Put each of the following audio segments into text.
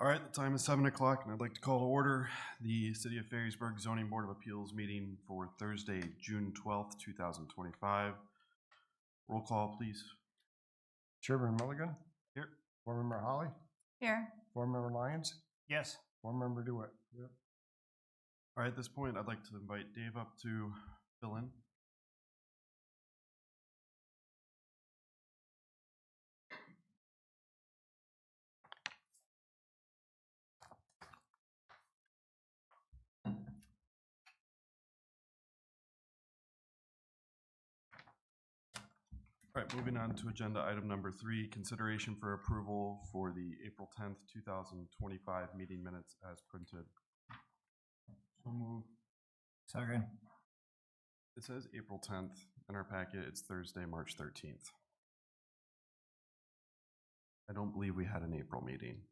All right, the time is 7 o'clock, and I'd like to call to order the City of Ferrysburg Zoning Board of Appeals meeting for Thursday, June 12th, 2025. Roll call, please. Chairman Milligan? Here. Board Member Holly? Here. Board Member Lyons? Yes. Board Member DeWitt? Yep. All right, at this point, I'd like to invite Dave up to fill in. All right, moving on to agenda item number 3, consideration for approval for the April 10th, 2025 meeting minutes as printed. So move. Second. It says April 10th in our packet. It's Thursday, March 13th. I don't believe we had an April meeting.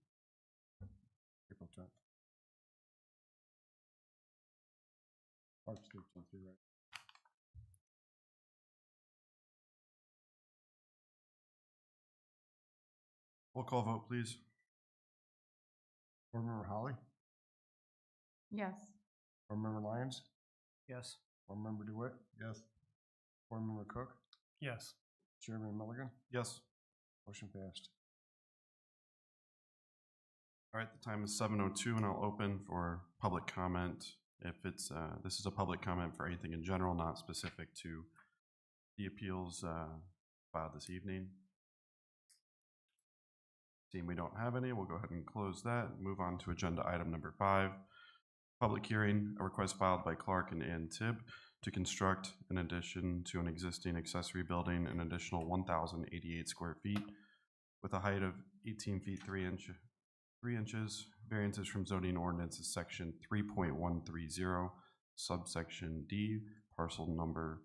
April 10th. March 13th, you're right. Roll call vote, please. Board Member Holly? Yes. Board Member Lyons? Yes. Board Member DeWitt? Yes. Board Member Cook? Yes. Chairman Milligan? Yes. Motion passed. All right, the time is 7:02, and I'll open for public comment. If it's this is a public comment for anything in general, not specific to the appeals filed this evening. Seeing we don't have any, we'll go ahead and close that and move on to agenda item number 5. Public hearing, a request filed by Clark and Ann Tibb to construct, in addition to an existing accessory building, an additional 1,088 square feet with a height of 18 feet 3 inches. Variances from zoning ordinances section 3.130, subsection D, parcel number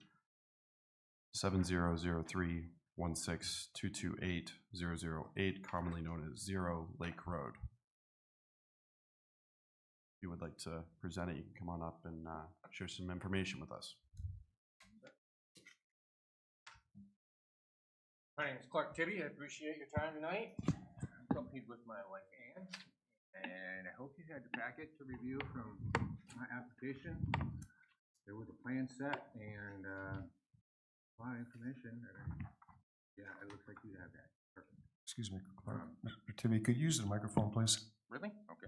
700316228008, commonly known as 0 Lake Road. If you would like to present it, you can come on up and share some information with us. My name is Clark Tibby. I appreciate your time tonight. I'm accompanied with my wife Ann, and I hope you had the packet to review from my application. There was a plan set and a lot of information. Yeah, it looks like you have that. Perfect. Excuse me, Clark. Mr. Tibby, could you use the microphone, please? Really? Okay.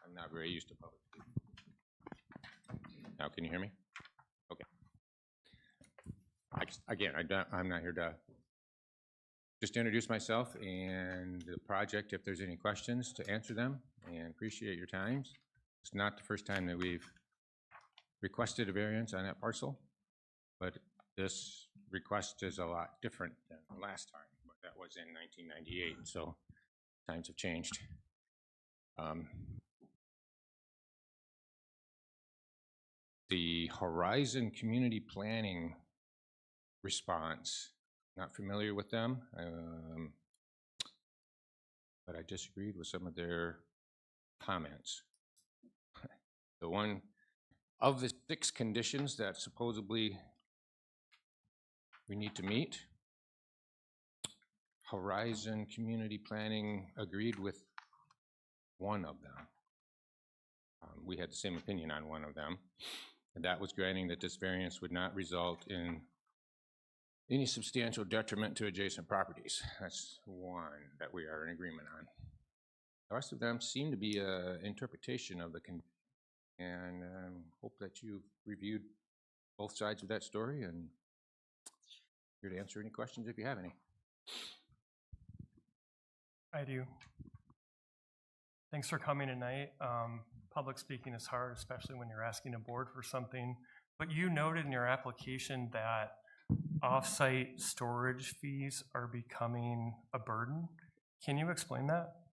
I'm not very used to public speaking. Now, can you hear me? Okay. I'm not here to just introduce myself and the project, if there's any questions, to answer them, and appreciate your times. It's not the first time that we've requested a variance on that parcel, but this request is a lot different than the last time, but that was in 1998, so times have changed. The Horizon Community Planning response, not familiar with them, but I disagreed with some of their comments. The one of the 6 conditions that supposedly we need to meet, Horizon Community Planning agreed with one of them. We had the same opinion on one of them, and that was granting that this variance would not result in any substantial detriment to adjacent properties. That's one that we are in agreement on. The rest of them seem to be an interpretation of the condition, and hope that you've reviewed both sides of that story and here to answer any questions if you have any. I do. Thanks for coming tonight. Public speaking is hard, especially when you're asking a board for something, but you noted in your application that off-site storage fees are becoming a burden. Can you explain that?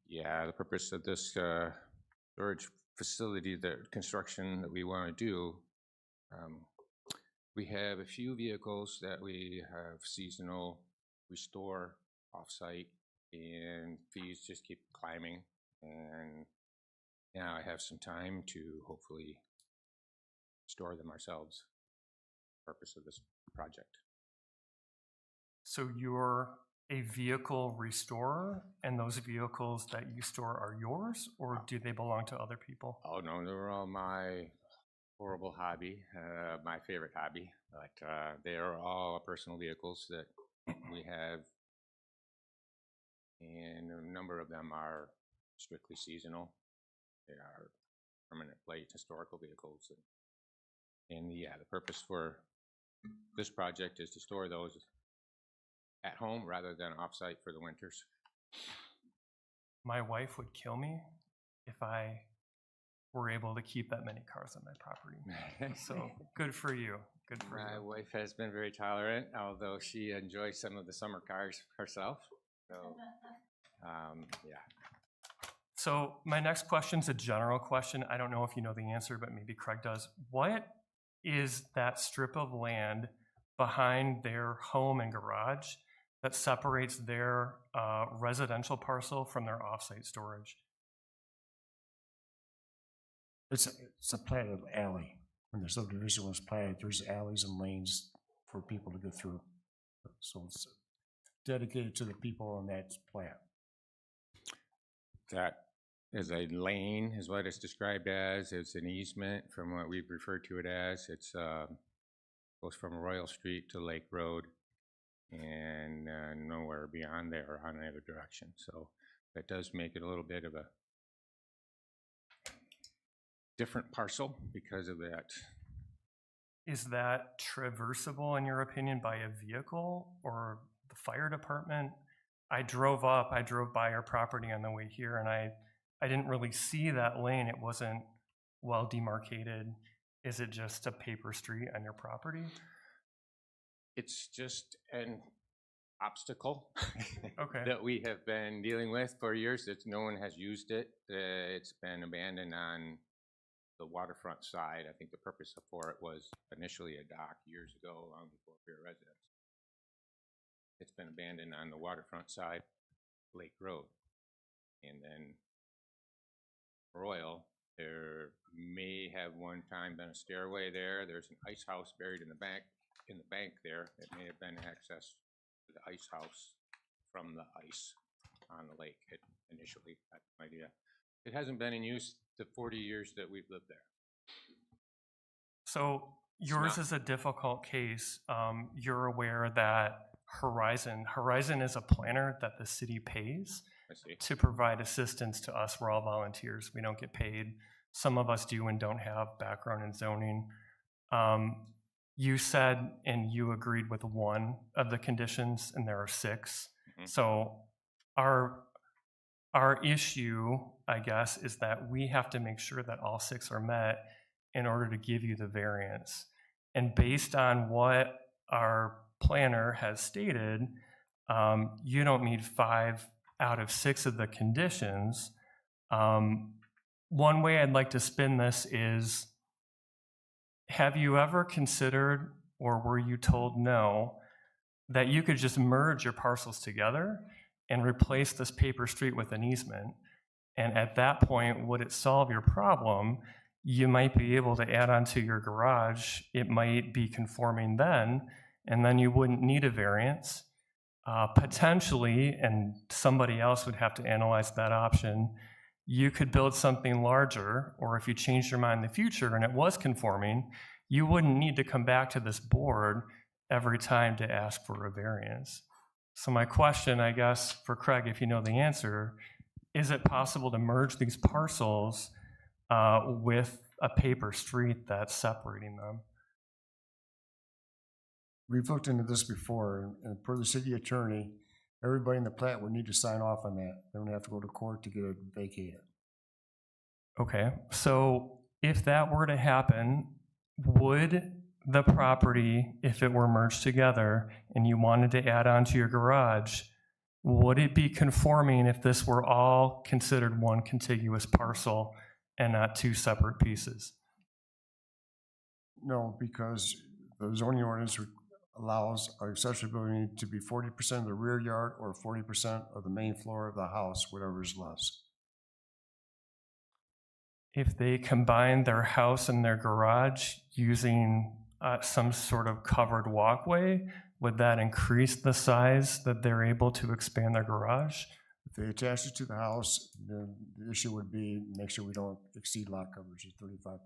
Yeah, the purpose of this storage facility, the construction that we want to do, we have a few vehicles that we have seasonal, we store off-site, and fees just keep climbing. And now I have some time to hopefully store them ourselves. Purpose of this project. So you're a vehicle restorer, and those vehicles that you store are yours, or do they belong to other people? Oh, no, they were all my horrible hobby, my favorite hobby, but they are all personal vehicles that we have, and a number of them are strictly seasonal. They are permanent plate historical vehicles. And yeah, the purpose for this project is to store those at home rather than off-site for the winters. My wife would kill me if I were able to keep that many cars on my property. So good for you. Good for My you. wife has been very tolerant, although she enjoys some of the summer cars herself. So, yeah. So my next question is a general question. I don't know if you know the answer, but maybe Craig does. What is that strip of land behind their home and garage that separates their residential parcel from their offsite storage? It's a platted alley. When the subdivision was platted, there's alleys and lanes for people to go through. So it's dedicated to the people on that plat. That is a lane, is what it's described as. It's an easement from what we've referred to it as. It's goes from Royal Street to Lake Road and nowhere beyond there on either direction. So that does make it a little bit of a different parcel because of that. Is that traversable, in your opinion, by a vehicle or the fire department? I drove by your property on the way here, and I didn't really see that lane. It wasn't well demarcated. Is it just a paper street on your property? It's just an obstacle Okay. that we have been dealing with for years. No one has used it. It's been abandoned on the waterfront side. I think the purpose for it was initially a dock years ago, long before we were residents. It's been abandoned on the waterfront side, Lake Road. And then Royal, there may have one time been a stairway there. There's an ice house buried in the bank there. It may have been access to the ice house from the ice on the lake initially. That's my idea. It hasn't been in use the 40 years that we've lived there. So yours is a difficult case. You're aware that Horizon is a planner that the city pays I see. to provide assistance to us. We're all volunteers. We don't get paid. Some of us do and don't have background in zoning. You said, and you agreed with one of the conditions, and there are 6. Mhm. So our issue, I guess, is that we have to make sure that all 6 are met in order to give you the variance. And based on what our planner has stated, you don't meet 5 out of 6 of the conditions. One way I'd like to spin this is, have you ever considered, or were you told no, that you could just merge your parcels together and replace this paper street with an easement? And at that point, would it solve your problem? You might be able to add on to your garage. It might be conforming then, and then you wouldn't need a variance. Potentially, and somebody else would have to analyze that option, you could build something larger, or if you changed your mind in the future and it was conforming, you wouldn't need to come back to this board every time to ask for a variance. So my question, I guess, for Craig, if you know the answer, is it possible to merge these parcels with a paper street that's separating them? We've looked into this before, and per the city attorney, everybody in the plat would need to sign off on that. They don't have to go to court to get it vacated. Okay, so if that were to happen, would the property, if it were merged together and you wanted to add on to your garage, would it be conforming if this were all considered one contiguous parcel and not 2 separate pieces? No, because the zoning ordinance allows our accessory building to be 40% of the rear yard or 40% of the main floor of the house, whatever is less. If they combine their house and their garage using some sort of covered walkway, would that increase the size that they're able to expand their garage? If they attach it to the house, then the issue would be make sure we don't exceed lot coverage of 35%.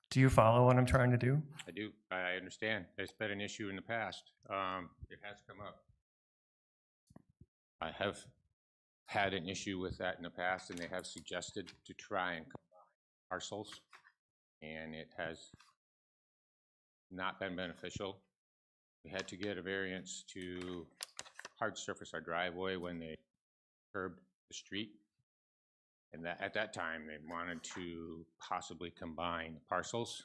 Do you follow what I'm trying to do? I do, I understand. It's been an issue in the past. It has come up. I have had an issue with that in the past, and they have suggested to try and combine parcels, and it has not been beneficial. We had to get a variance to hard surface our driveway when they curbed the street. And that, at that time, they wanted to possibly combine parcels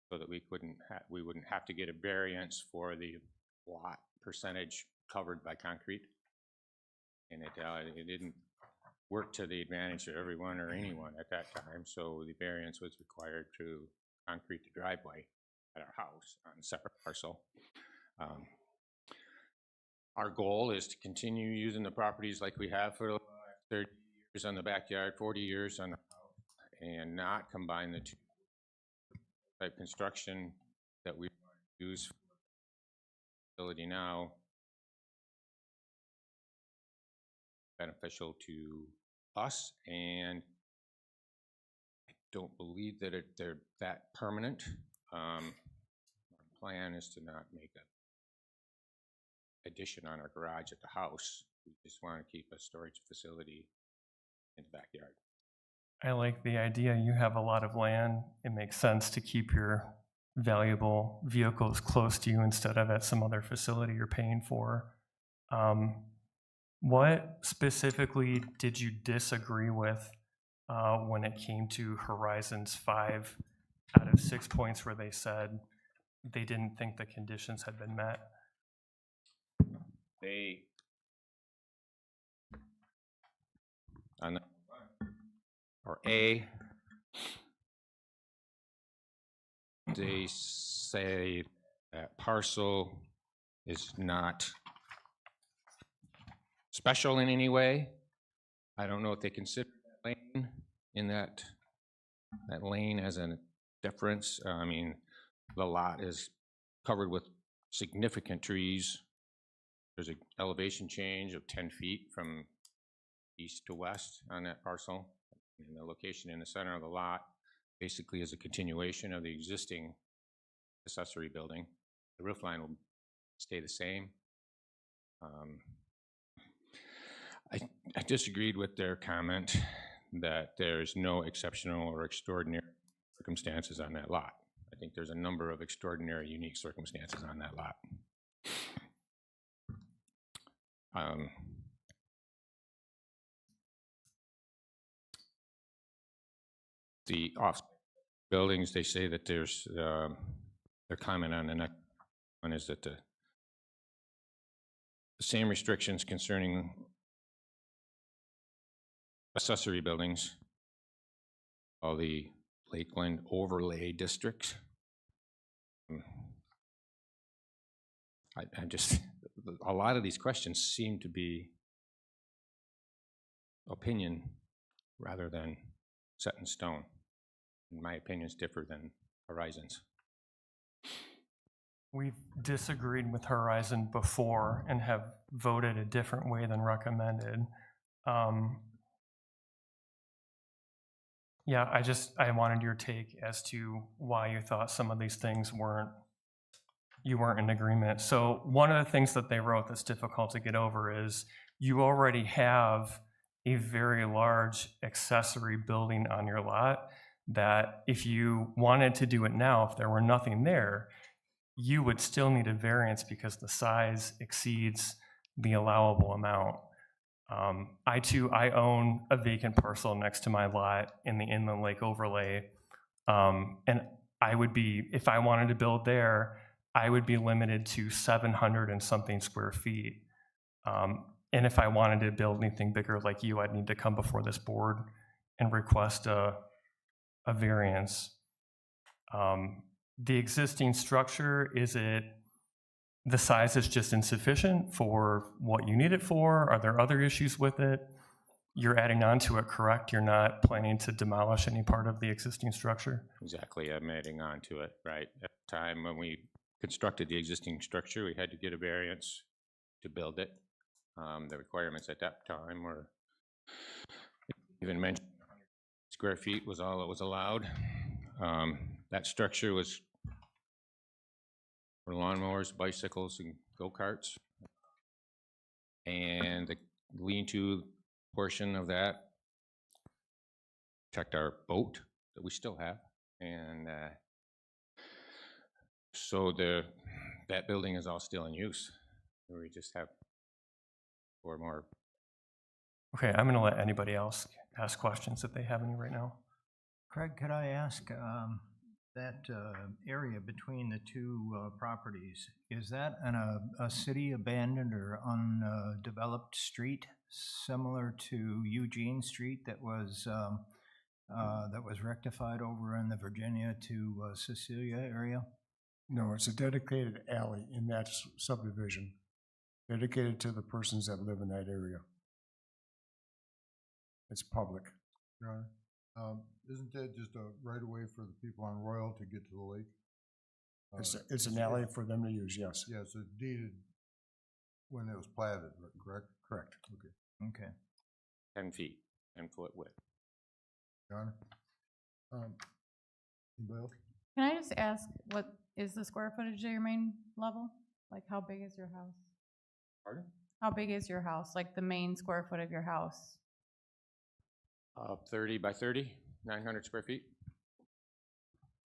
so that we wouldn't have to get a variance for the lot percentage covered by concrete. And it didn't work to the advantage of everyone or anyone at that time, so the variance was required to concrete the driveway at our house on a separate parcel. Our goal is to continue using the properties like we have for the last 30 years on the backyard, 40 years on the house, and not combine the two type construction that we use for the facility now. Beneficial to us, and I don't believe that they're that permanent. Our plan is to not make an addition on our garage at the house. We just want to keep a storage facility in the backyard. I like the idea. You have a lot of land. It makes sense to keep your valuable vehicles close to you instead of at some other facility you're paying for. What specifically did you disagree with when it came to Horizon's 5 out of 6 points where they said they didn't think the conditions had been met? They, on the, or A, they say that parcel is not special in any way. I don't know if they consider that lane in that lane as a difference. I mean, the lot is covered with significant trees. There's an elevation change of 10 feet from east to west on that parcel. And the location in the center of the lot basically is a continuation of the existing accessory building. The roof line will stay the same. I disagreed with their comment that there's no exceptional or extraordinary circumstances on that lot. I think there's a number of extraordinary, unique circumstances on that lot. The off buildings, they say that there's their comment on the next one is that the same restrictions concerning accessory buildings, all the Lakeland overlay districts. I just, a lot of these questions seem to be opinion rather than set in stone. And my opinions differ than Horizon's. We've disagreed with Horizon before and have voted a different way than recommended. Yeah, I wanted your take as to why you thought some of these things you weren't in agreement. So one of the things that they wrote that's difficult to get over is you already have a very large accessory building on your lot that if you wanted to do it now, if there were nothing there, you would still need a variance because the size exceeds the allowable amount. I own a vacant parcel next to my lot in the Inland Lake overlay. And I would be, if I wanted to build there, I would be limited to 700 and something square feet. And if I wanted to build anything bigger like you, I'd need to come before this board and request a variance. The existing structure, the size is just insufficient for what you need it for? Are there other issues with it? You're adding on to it, correct? You're not planning to demolish any part of the existing structure? Exactly, I'm adding on to it, right? At the time when we constructed the existing structure, we had to get a variance to build it. The requirements at that time were even mentioned square feet was all that was allowed. That structure was for lawnmowers, bicycles, and go-karts. And the lean-to portion of that protect our boat that we still have. And so that building is all still in use. We just have 4 more. Okay, I'm gonna let anybody else ask questions if they have any right now. Craig, could I ask, that area between the two properties, is that a city abandoned or undeveloped street similar to Eugene Street that was rectified over in the Virginia to Cecilia area? No, it's a dedicated alley in that subdivision, dedicated to the persons that live in that area. It's public. Your Honor, isn't that just a right of way for the people on Royal to get to the lake? It's an alley for them to use, yes. Yeah, so it's deeded when it was platted, correct? Correct. Okay. Okay. 10 feet, 10-foot width. Your Honor? Anybody else? Can I just ask, what is the square footage of your main level? Like, how big is your house? Pardon? How big is your house, like the main square foot of your house? 30 by 30, 900 square feet.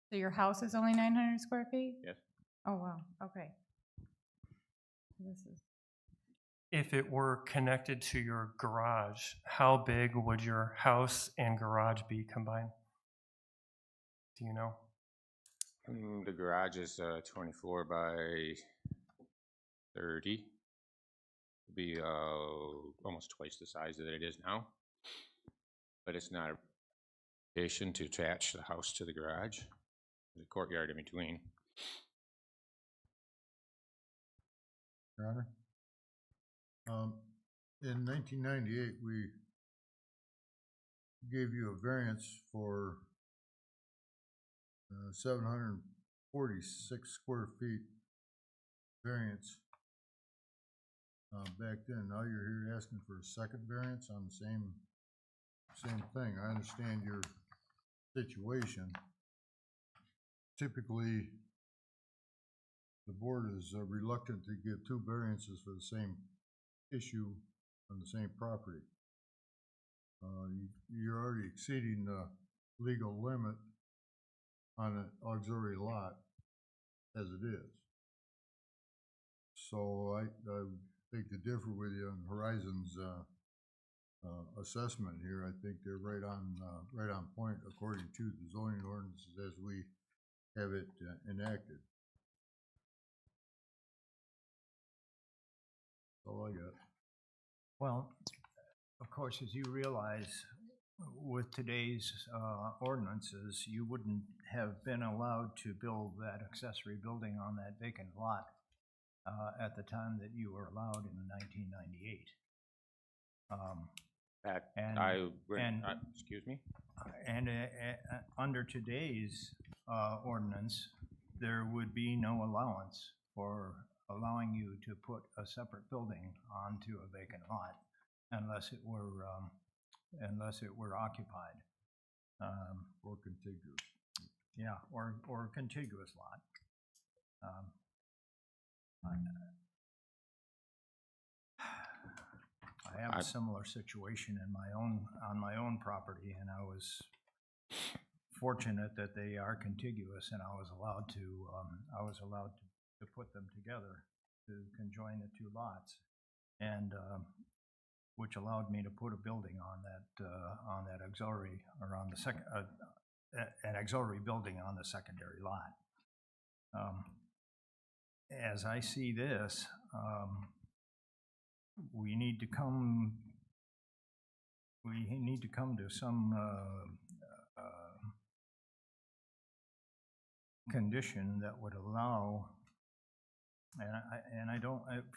So your house is only 900 square feet? Yes. Oh, wow, okay. This is, If it were connected to your garage, how big would your house and garage be combined? Do you know? The garage is 24 by 30. It'd be almost twice the size that it is now. But it's not a addition to attach the house to the garage. There's a courtyard in between. Your Honor? In 1998, we gave you a variance for 746 square feet variance back then. Now you're here asking for a second variance on the same thing. I understand your situation. Typically, the board is reluctant to give 2 variances for the same issue on the same property. You're already exceeding the legal limit on an auxiliary lot as it is. So I think to differ with you on Horizon's assessment here, I think they're right on point according to the zoning ordinances as we have it enacted. That's all I got. Well, of course, as you realize, with today's ordinances, you wouldn't have been allowed to build that accessory building on that vacant lot at the time that you were allowed in 1998. Excuse me? And under today's ordinance, there would be no allowance for allowing you to put a separate building onto a vacant lot unless it were occupied. Or contiguous. Yeah, or contiguous lot. I have a similar situation in on my own property, and I was fortunate that they are contiguous, and I was allowed to put them together to conjoin the 2 lots, and which allowed me to put a building on that auxiliary, or on the second, an auxiliary building on the secondary lot. As I see this, we need to come to some condition that would allow,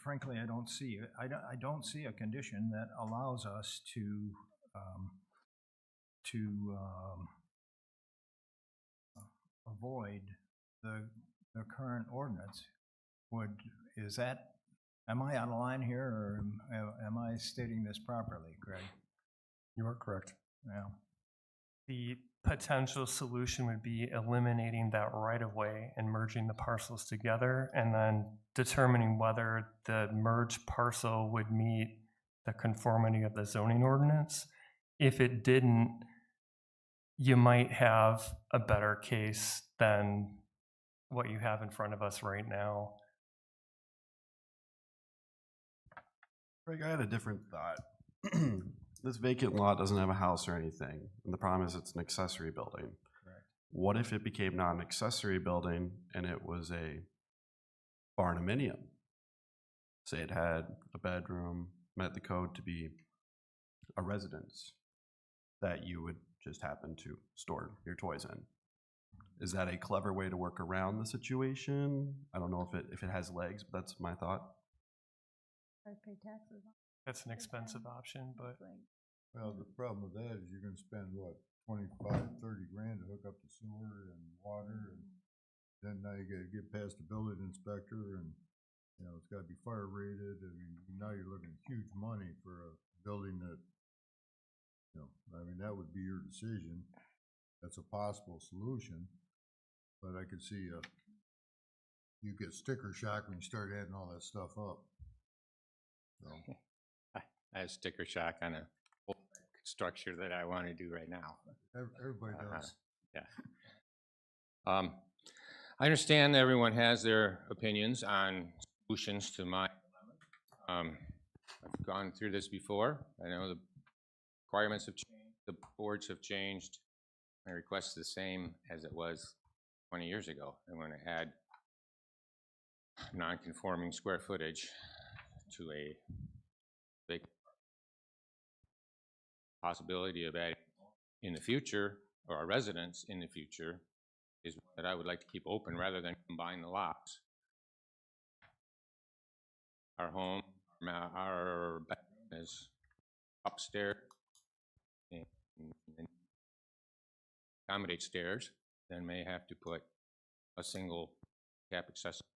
frankly, I don't see a condition that allows us to avoid the the current ordinance, is that, am I out of line here, or am I stating this properly, Craig? You are correct. Yeah. The potential solution would be eliminating that right-of-way and merging the parcels together, and then determining whether the merged parcel would meet the conformity of the zoning ordinance. If it didn't, you might have a better case than what you have in front of us right now. Greg, I had a different thought. This vacant lot doesn't have a house or anything, and the problem is it's an accessory building. Correct. What if it became not an accessory building and it was a barnuminium? Say it had a bedroom, met the code to be a residence that you would just happen to store your toys in. Is that a clever way to work around the situation? I don't know if it has legs, but that's my thought. I pay taxes on That's an expensive option, but it. Well, the problem with that is you're gonna spend, what, 25, 30 grand to hook up the sewer and water, and then now you gotta get past the building inspector, and, you know, it's gotta be fire rated, I mean, now you're looking at huge money for a building that, you know, I mean, that would be your decision. That's a possible solution, but I could see, you get sticker shock when you start adding all that stuff up. So, I have sticker shock on a whole structure that I want to do right now. everybody does. I understand everyone has their opinions on solutions to my dilemma. I've gone through this before. I know the requirements have changed, the boards have changed. My request is the same as it was 20 years ago. I want to add non-conforming square footage to a big possibility of adding in the future, or a residence in the future, is that I would like to keep open rather than combine the lots. Our home, our bedroom is upstairs, and accommodate stairs, then may have to put a single cap accessible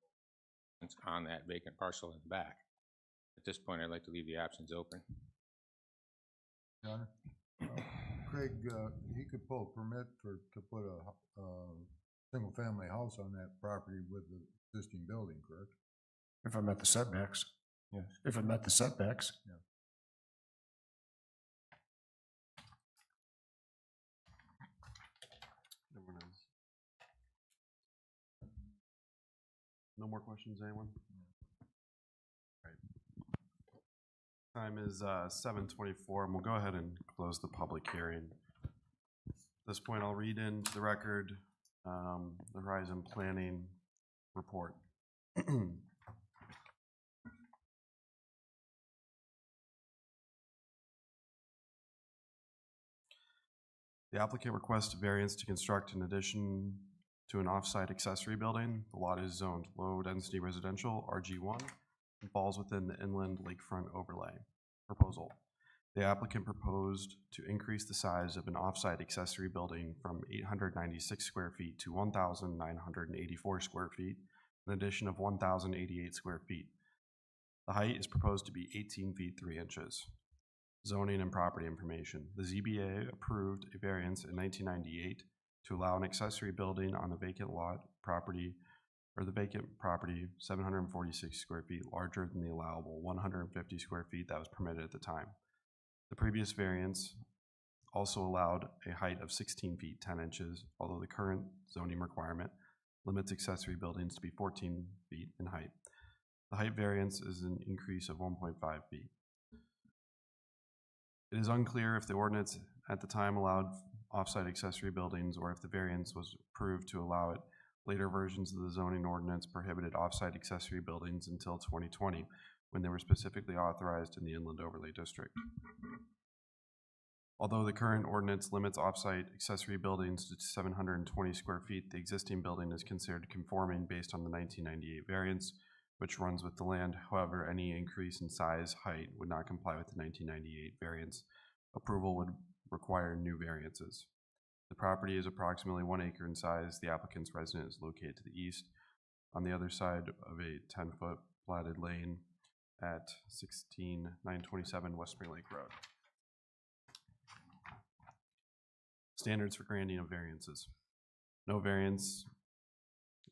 on that vacant parcel in the back. At this point, I'd like to leave the options open. John? Craig, he could pull a permit to put a single-family house on that property with the existing building, correct? If I met the setbacks. Yes. If it met the setbacks. Yeah. Everyone else? No more questions, anyone? Right. Time is 7:24, and we'll go ahead and close the public hearing. At this point, I'll read into the record the Horizon Planning report. The applicant requests a variance to construct an addition to an off-site accessory building. The lot is zoned low-density residential, RG1, and falls within the inland lakefront overlay. Proposal. The applicant proposed to increase the size of an off-site accessory building from 896 square feet to 1,984 square feet, an addition of 1,088 square feet. The height is proposed to be 18 feet 3 inches. Zoning and property information. The ZBA approved a variance in 1998 to allow an accessory building on the vacant lot property, or the vacant property 746 square feet larger than the allowable 150 square feet that was permitted at the time. The previous variance also allowed a height of 16 feet 10 inches, although the current zoning requirement limits accessory buildings to be 14 feet in height. The height variance is an increase of 1.5 feet. It is unclear if the ordinance at the time allowed off-site accessory buildings, or if the variance was approved to allow it. Later versions of the zoning ordinance prohibited off-site accessory buildings until 2020, when they were specifically authorized in the Inland Overlay District. Although the current ordinance limits off-site accessory buildings to 720 square feet, the existing building is considered conforming based on the 1998 variance, which runs with the land. However, any increase in size, height would not comply with the 1998 variance. Approval would require new variances. The property is approximately 1 acre in size. The applicant's residence is located to the east. on the other side of a 10-foot platted lane at 16927 West Spring Lake Road. Standards for granting of variances. No variance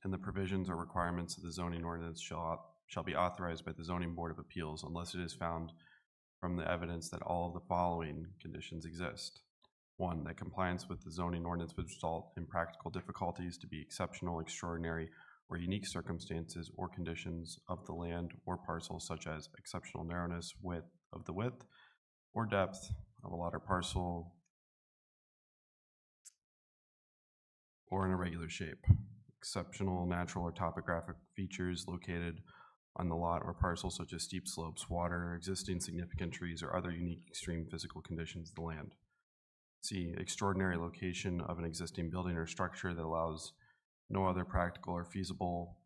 in the provisions or requirements of the zoning ordinance shall be authorized by the Zoning Board of Appeals unless it is found from the evidence that all of the following conditions exist. 1, that compliance with the zoning ordinance would result in practical difficulties to be exceptional, extraordinary, or unique circumstances or conditions of the land or parcel, such as exceptional narrowness, width, or depth of a lot or parcel, or in a regular shape. Exceptional natural or topographic features located on the lot or parcel, such as steep slopes, water, existing significant trees, or other unique extreme physical conditions of the land. C, extraordinary location of an existing building or structure that allows no other practical or feasible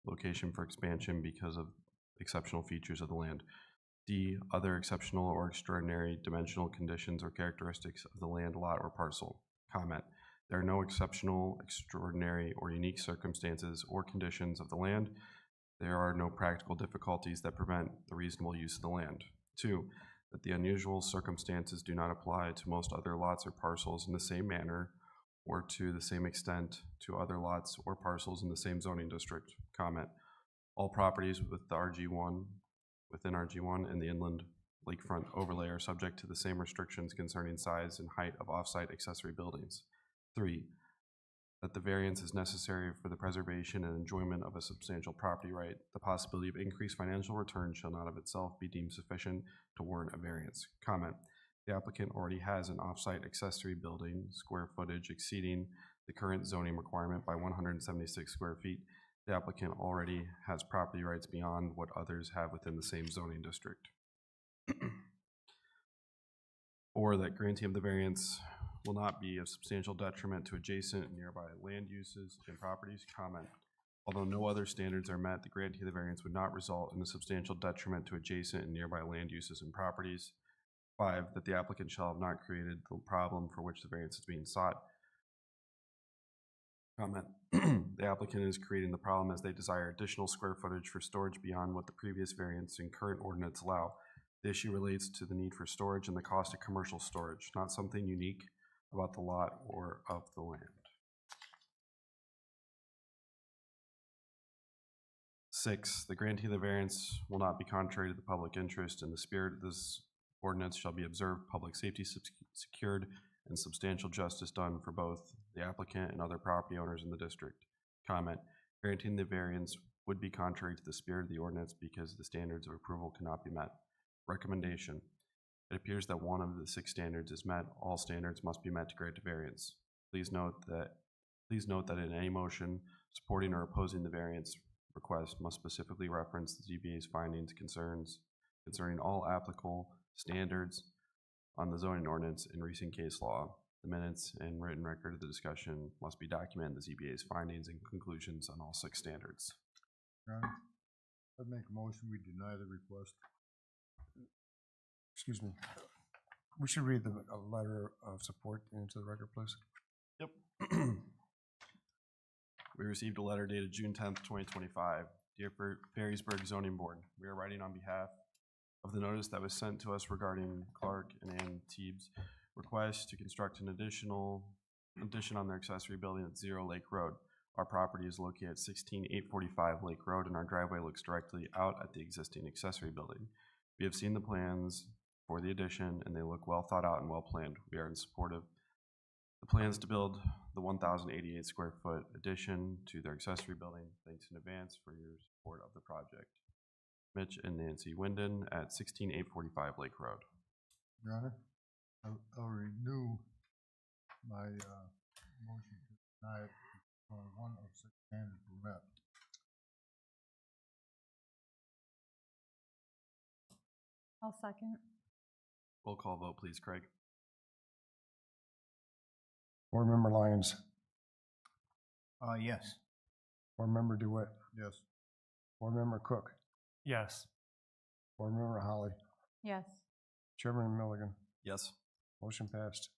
location for expansion because of exceptional features of the land. D, other exceptional or extraordinary dimensional conditions or characteristics of the land, lot, or parcel. Comment. There are no exceptional, extraordinary, or unique circumstances or conditions of the land. There are no practical difficulties that prevent the reasonable use of the land. 2, that the unusual circumstances do not apply to most other lots or parcels in the same manner or to the same extent to other lots or parcels in the same zoning district. Comment. All properties within RG1 and the inland lakefront overlay are subject to the same restrictions concerning size and height of off-site accessory buildings. 3, that the variance is necessary for the preservation and enjoyment of a substantial property right. The possibility of increased financial return shall not of itself be deemed sufficient to warrant a variance. Comment. The applicant already has an off-site accessory building, square footage exceeding the current zoning requirement by 176 square feet. The applicant already has property rights beyond what others have within the same zoning district. Or that granting of the variance will not be of substantial detriment to adjacent and nearby land uses and properties. Comment. Although no other standards are met, the granting of the variance would not result in a substantial detriment to adjacent and nearby land uses and properties. 5, that the applicant shall have not created the problem for which the variance is being sought. Comment. The applicant is creating the problem as they desire additional square footage for storage beyond what the previous variance and current ordinance allow. The issue relates to the need for storage and the cost of commercial storage, not something unique about the lot or of the land. 6, the grantee of the variance will not be contrary to the public interest. In the spirit of this ordinance shall be observed, public safety secured, and substantial justice done for both the applicant and other property owners in the district. Comment. Granting the variance would be contrary to the spirit of the ordinance because the standards of approval cannot be met. Recommendation. It appears that one of the 6 standards is met. All standards must be met to grant a variance. Please note that in any motion supporting or opposing the variance request must specifically reference the ZBA's findings concerning all applicable standards on the zoning ordinance in recent case law. The minutes and written record of the discussion must be documented the ZBA's findings and conclusions on all 6 standards. Your Honor, I'd make a motion, we deny the request. Excuse me. We should read the letter of support into the record, please. Yep. We received a letter dated June 10th, 2025. Dear Ferrysburg Zoning Board, we are writing on behalf of the notice that was sent to us regarding Clark and Ann Teeb's request to construct an addition on their accessory building at 0 Lake Road. Our property is located at 16845 Lake Road, and our driveway looks directly out at the existing accessory building. We have seen the plans for the addition, and they look well thought out and well planned. We are in support of the plans to build the 1,088 square foot addition to their accessory building. Thanks in advance for your support of the project. Mitch and Nancy Winden at 16845 Lake Road. Your Honor, I'll renew my motion to deny it on 1 of 6 standards were met. I'll second. Roll call vote, please, Craig. Board Member Lyons. Yes. Board Member DeWitt. Yes. Board Member Cook. Yes. Board Member Holly. Yes. Chairman Milligan. Yes. Motion passed.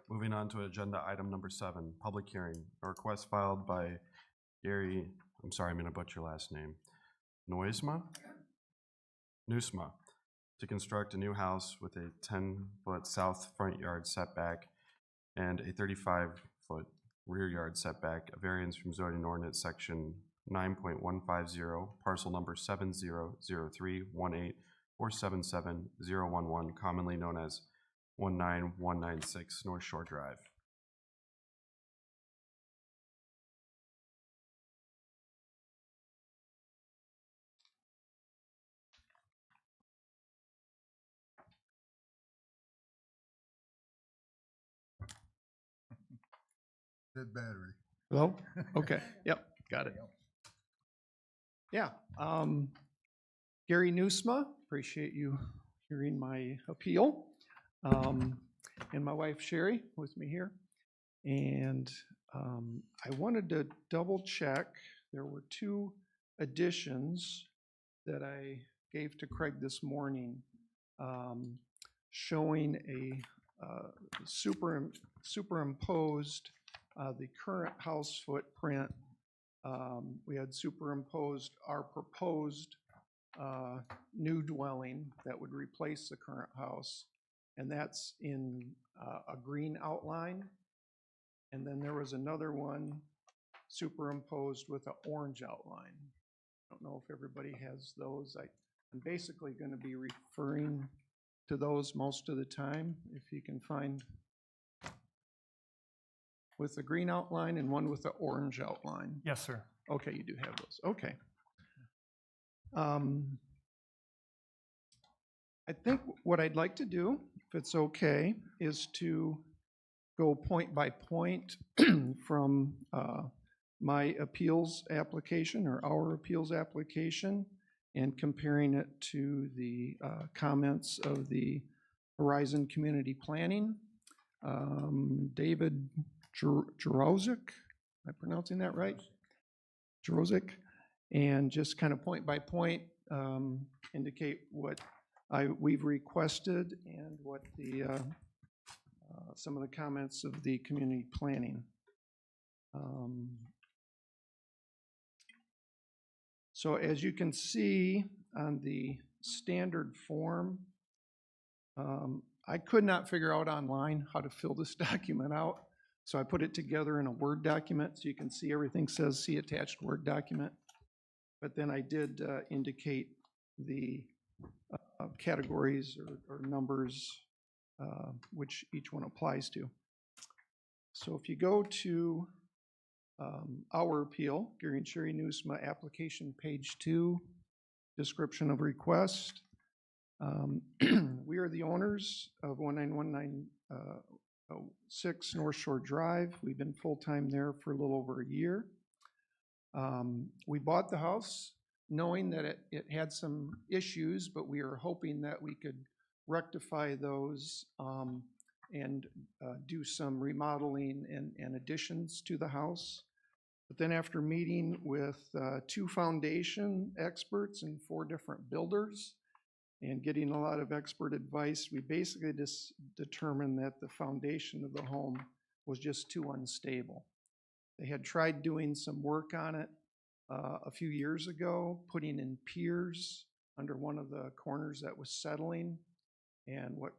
Moving on to agenda item number 7, public hearing. A request filed by Gary, I'm sorry, I'm gonna butcher your last name, Noisma? Nusma, to construct a new house with a 10-foot south front yard setback and a 35-foot rear yard setback, a variance from zoning ordinance section 9.150, parcel number 700318477011, commonly known as 19196 North Shore Drive. Dead battery. Hello? Okay, yep, got it. Yeah, Gary Nusma, appreciate you hearing my appeal. And my wife Sherry with me here. And I wanted to double check, there were 2 additions that I gave to Craig this morning, showing a superimposed the current house footprint. We had superimposed our proposed new dwelling that would replace the current house, and that's in a green outline. And then there was another one superimposed with an orange outline. I don't know if everybody has those. I'm basically going to be referring to those most of the time, if you can find with the green outline and one with the orange outline. Yes, sir. Okay, you do have those. Okay. I think what I'd like to do, if it's okay, is to go point by point from my appeals application or our appeals application and comparing it to the comments of the Horizon Community Planning. David Jarozik, am I pronouncing that right? Jarozik, and just kind of point by point indicate what we've requested and what the some of the comments of the community planning. So as you can see on the standard form, I could not figure out online how to fill this document out. So I put it together in a Word document so you can see everything says see attached Word document. But then I did indicate the categories or numbers which each one applies to. So if you go to our appeal, Gary and Sherry Nusma application page 2, description of request. We are the owners of 19196 North Shore Drive. We've been full-time there for a little over a year. We bought the house knowing that it had some issues, but we were hoping that we could rectify those and do some remodeling and additions to the house. But then after meeting with 2 foundation experts and 4 different builders and getting a lot of expert advice, we basically just determined that the foundation of the home was just too unstable. They had tried doing some work on it a few years ago, putting in piers under one of the corners that was settling. And what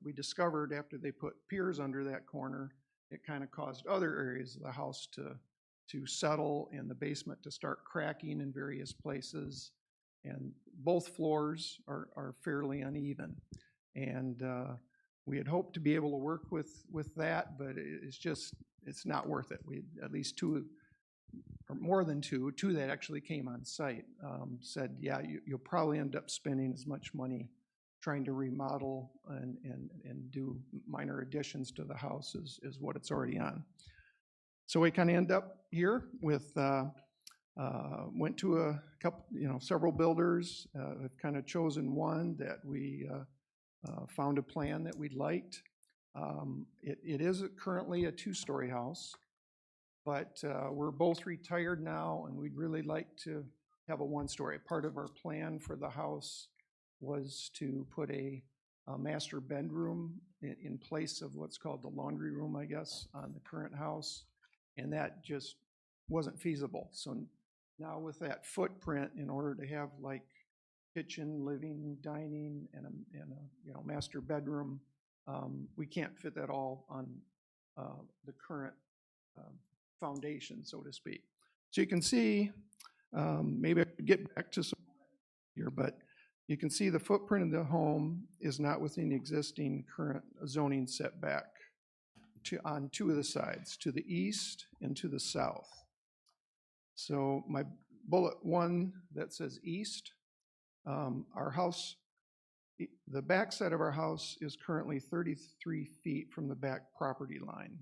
we discovered after they put piers under that corner, it kind of caused other areas of the house to settle and the basement to start cracking in various places. And both floors are fairly uneven. And we had hoped to be able to work with that, but it's not worth it. We had at least 2, or more than 2 that actually came on site, said, yeah, you'll probably end up spending as much money trying to remodel and do minor additions to the house as what it's already on. So we kind of end up here with, went to a couple, several builders, have kind of chosen one that we found a plan that we liked. It is currently a 2-story house, but we're both retired now and we'd really like to have a 1-story. Part of our plan for the house was to put a a master bedroom in place of what's called the laundry room, I guess, on the current house. And that just wasn't feasible. So now with that footprint, in order to have like kitchen, living, dining, and a master bedroom, we can't fit that all on the current foundation, so to speak. So you can see, maybe I could get back to some here, but you can see the footprint of the home is not within the existing current zoning setback on two of the sides, to the east and to the south. So my bullet 1 that says east, our house, the back side of our house is currently 33 feet from the back property line.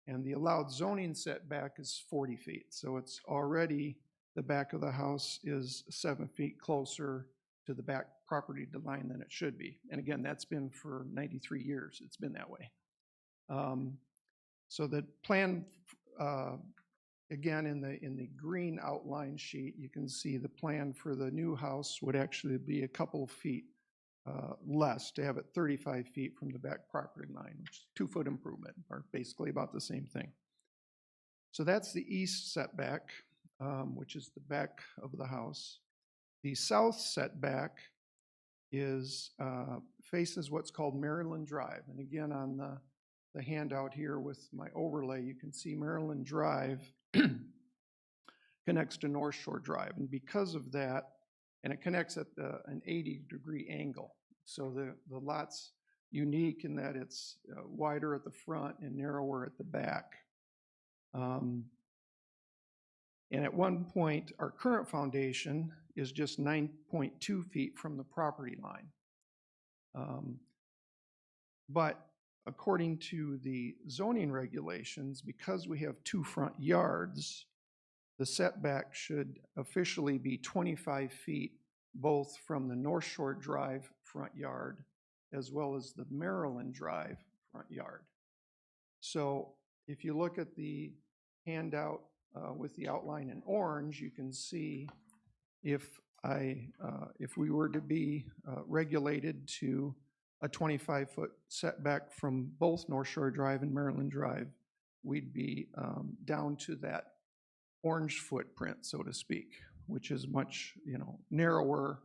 And the allowed zoning setback is 40 feet. So it's already, the back of the house is 7 feet closer to the back property line than it should be. And again, that's been for 93 years. It's been that way. So the plan, again, in the green outline sheet, you can see the plan for the new house would actually be a couple of feet less, to have it 35 feet from the back property line, which is 2-foot improvement, or basically about the same thing. So that's the east setback, which is the back of the house. The south setback is faces what's called Maryland Drive. And again, on the handout here with my overlay, you can see Maryland Drive connects to North Shore Drive. And because of that, and it connects at an 80-degree angle. So the lot's unique in that it's wider at the front and narrower at the back. And at one point, our current foundation is just 9.2 feet from the property line. But according to the zoning regulations, because we have 2 front yards, the setback should officially be 25 feet, both from the North Shore Drive front yard as well as the Maryland Drive front yard. So if you look at the handout with the outline in orange, you can see if we were to be regulated to a 25-foot setback from both North Shore Drive and Maryland Drive, we'd be down to that orange footprint, so to speak, which is much, narrower,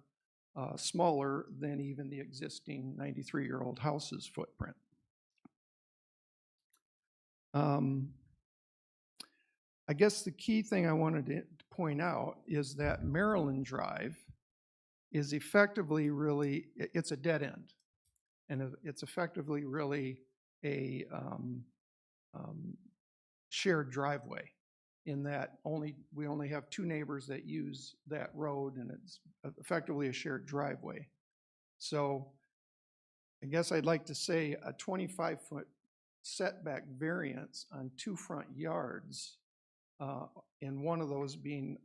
smaller than even the existing 93-year-old house's footprint. I guess the key thing I wanted to point out is that Maryland Drive is effectively really, it's a dead end. And it's effectively really a shared driveway, in that we only have 2 neighbors that use that road, and it's effectively a shared driveway. So I guess I'd like to say a 25-foot setback variance on 2 front yards, and one of those being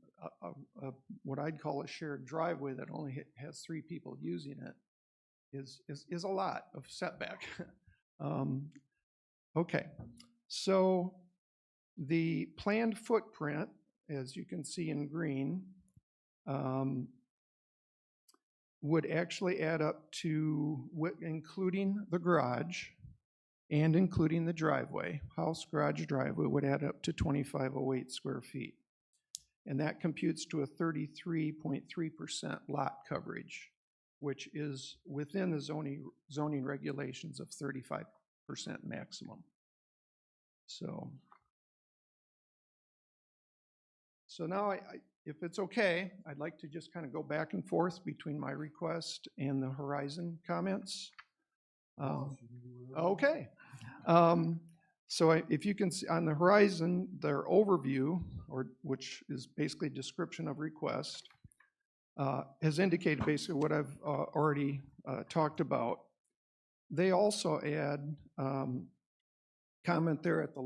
what I'd call a shared driveway that only has 3 people using it, is a lot of setback. Okay, so the planned footprint, as you can see in green, would actually add up to, including the garage and including the driveway, house, garage, driveway, would add up to 2,508 square feet. And that computes to a 33.3% lot coverage, which is within the zoning regulations of 35% maximum. So now, if it's okay, I'd like to just kind of go back and forth between my request and the Horizon comments. Okay. So if you can see on the Horizon, their overview, which is basically description of request, has indicated basically what I've already talked about. They also add comment there at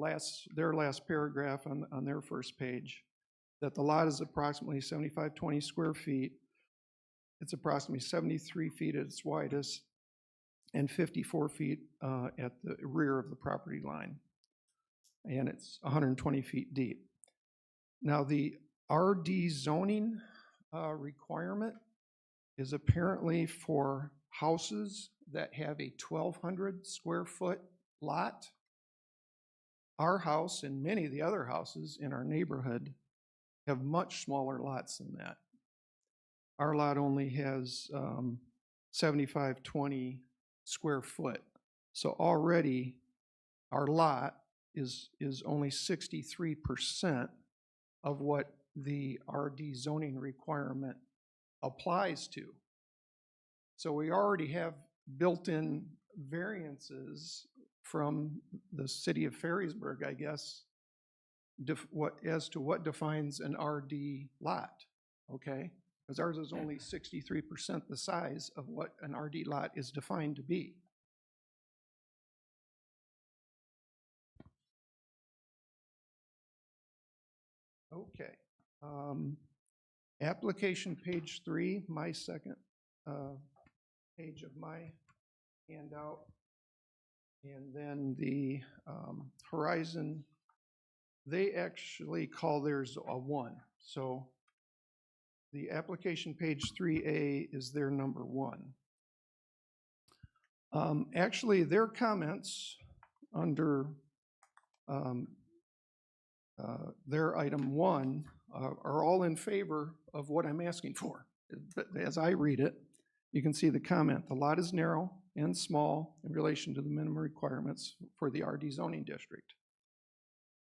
their last paragraph on their first page, that the lot is approximately 7,520 square feet. It's approximately 73 feet at its widest and 54 feet at the rear of the property line. And it's 120 feet deep. Now the RD zoning requirement is apparently for houses that have a 1,200 square foot lot. Our house and many of the other houses in our neighborhood have much smaller lots than that. Our lot only has 7520 square foot. So already our lot is only 63% of what the RD zoning requirement applies to. So we already have built-in variances from the city of Ferrisburg, I guess, as to what defines an RD lot, okay? Because ours is only 63% the size of what an RD lot is defined to be. Okay. Application page 3, my second page of my handout. And then the Horizon, they actually call theirs a 1. So the application page 3A is their number 1. Actually, their comments under their item 1 are all in favor of what I'm asking for. But as I read it, you can see the comment, the lot is narrow and small in relation to the minimum requirements for the RD zoning district.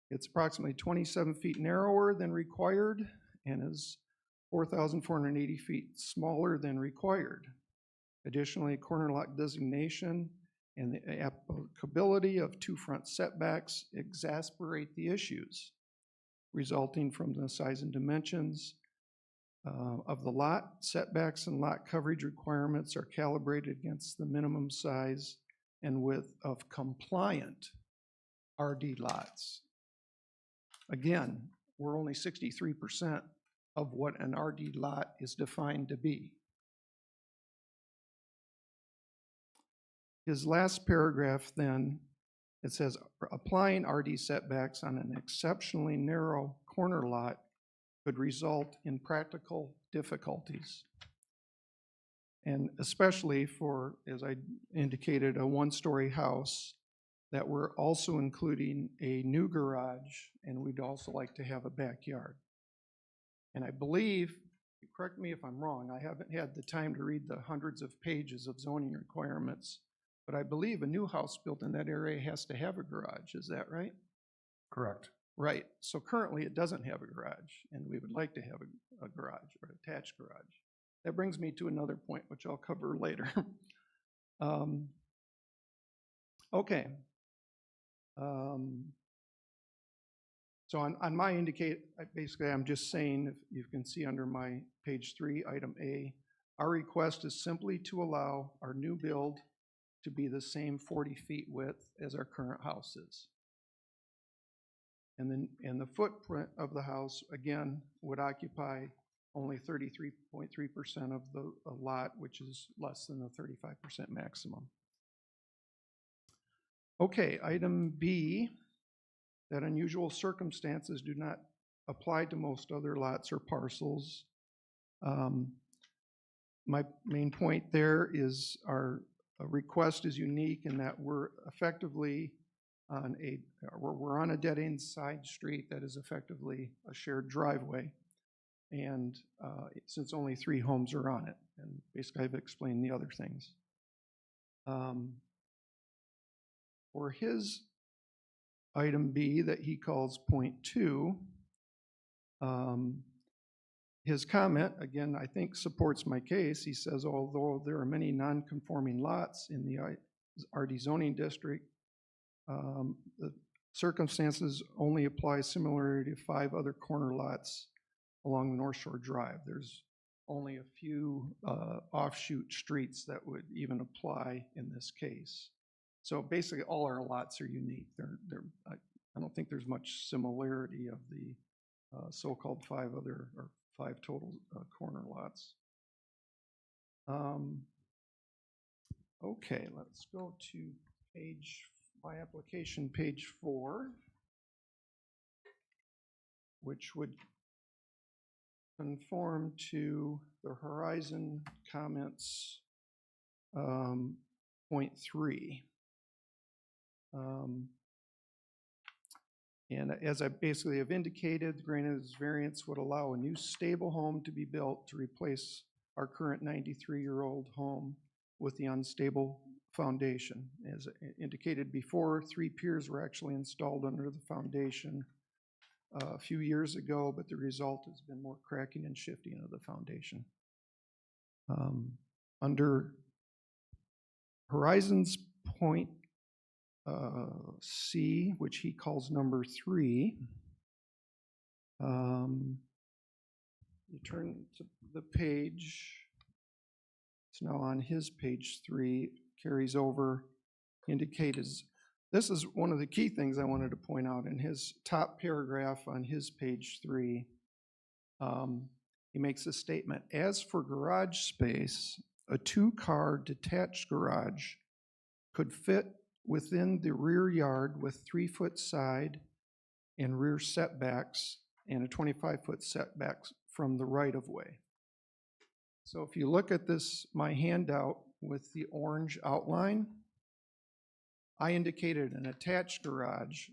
It's approximately 27 feet narrower than required and is 4,480 feet smaller than required. Additionally, corner lot designation and the applicability of 2 front setbacks exacerbate the issues resulting from the size and dimensions of the lot. Setbacks and lot coverage requirements are calibrated against the minimum size and width of compliant RD lots. Again, we're only 63% of what an RD lot is defined to be. His last paragraph then, it says, applying RD setbacks on an exceptionally narrow corner lot could result in practical difficulties. And especially for, as I indicated, a 1-story house that we're also including a new garage, and we'd also like to have a backyard. And I believe, correct me if I'm wrong, I haven't had the time to read the hundreds of pages of zoning requirements, but I believe a new house built in that area has to have a garage. Is that right? Correct. Right. So currently it doesn't have a garage, and we would like to have a garage or attached garage. That brings me to another point, which I'll cover later. Okay. So on my basically I'm just saying, if you can see under my page 3, item A, our request is simply to allow our new build to be the same 40 feet width as our current house is. And the footprint of the house, again, would occupy only 33.3% of the lot, which is less than the 35% maximum. Okay, item B, that unusual circumstances do not apply to most other lots or parcels. My main point there is our request is unique in that we're effectively on we're on a dead-end side street that is effectively a shared driveway, and since only 3 homes are on it, and basically I've explained the other things. For his item B that he calls point 2, his comment, again, I think supports my case. He says, although there are many non-conforming lots in the RD zoning district, the circumstances only apply similarly to 5 other corner lots along the North Shore Drive. There's only a few offshoot streets that would even apply in this case. So basically all our lots are unique. I don't think there's much similarity of the so-called 5 total corner lots. Okay, let's go to my application, page 4, which would conform to the Horizon comments 6.3. And as I basically have indicated, the granting of this variance would allow a new stable home to be built to replace our current 93-year-old home with the unstable foundation. As indicated before, 3 piers were actually installed under the foundation a few years ago, but the result has been more cracking and shifting of the foundation. Under Horizons Point C, which he calls number 3, you turn to the page, it's now on his page 3, carries over, indicates, this is one of the key things I wanted to point out in his top paragraph on his page 3. He makes a statement, as for garage space, a 2-car detached garage could fit within the rear yard with 3-foot side and rear setbacks and a 25-foot setbacks from the right-of-way. So if you look at this, my handout with the orange outline, I indicated an attached garage.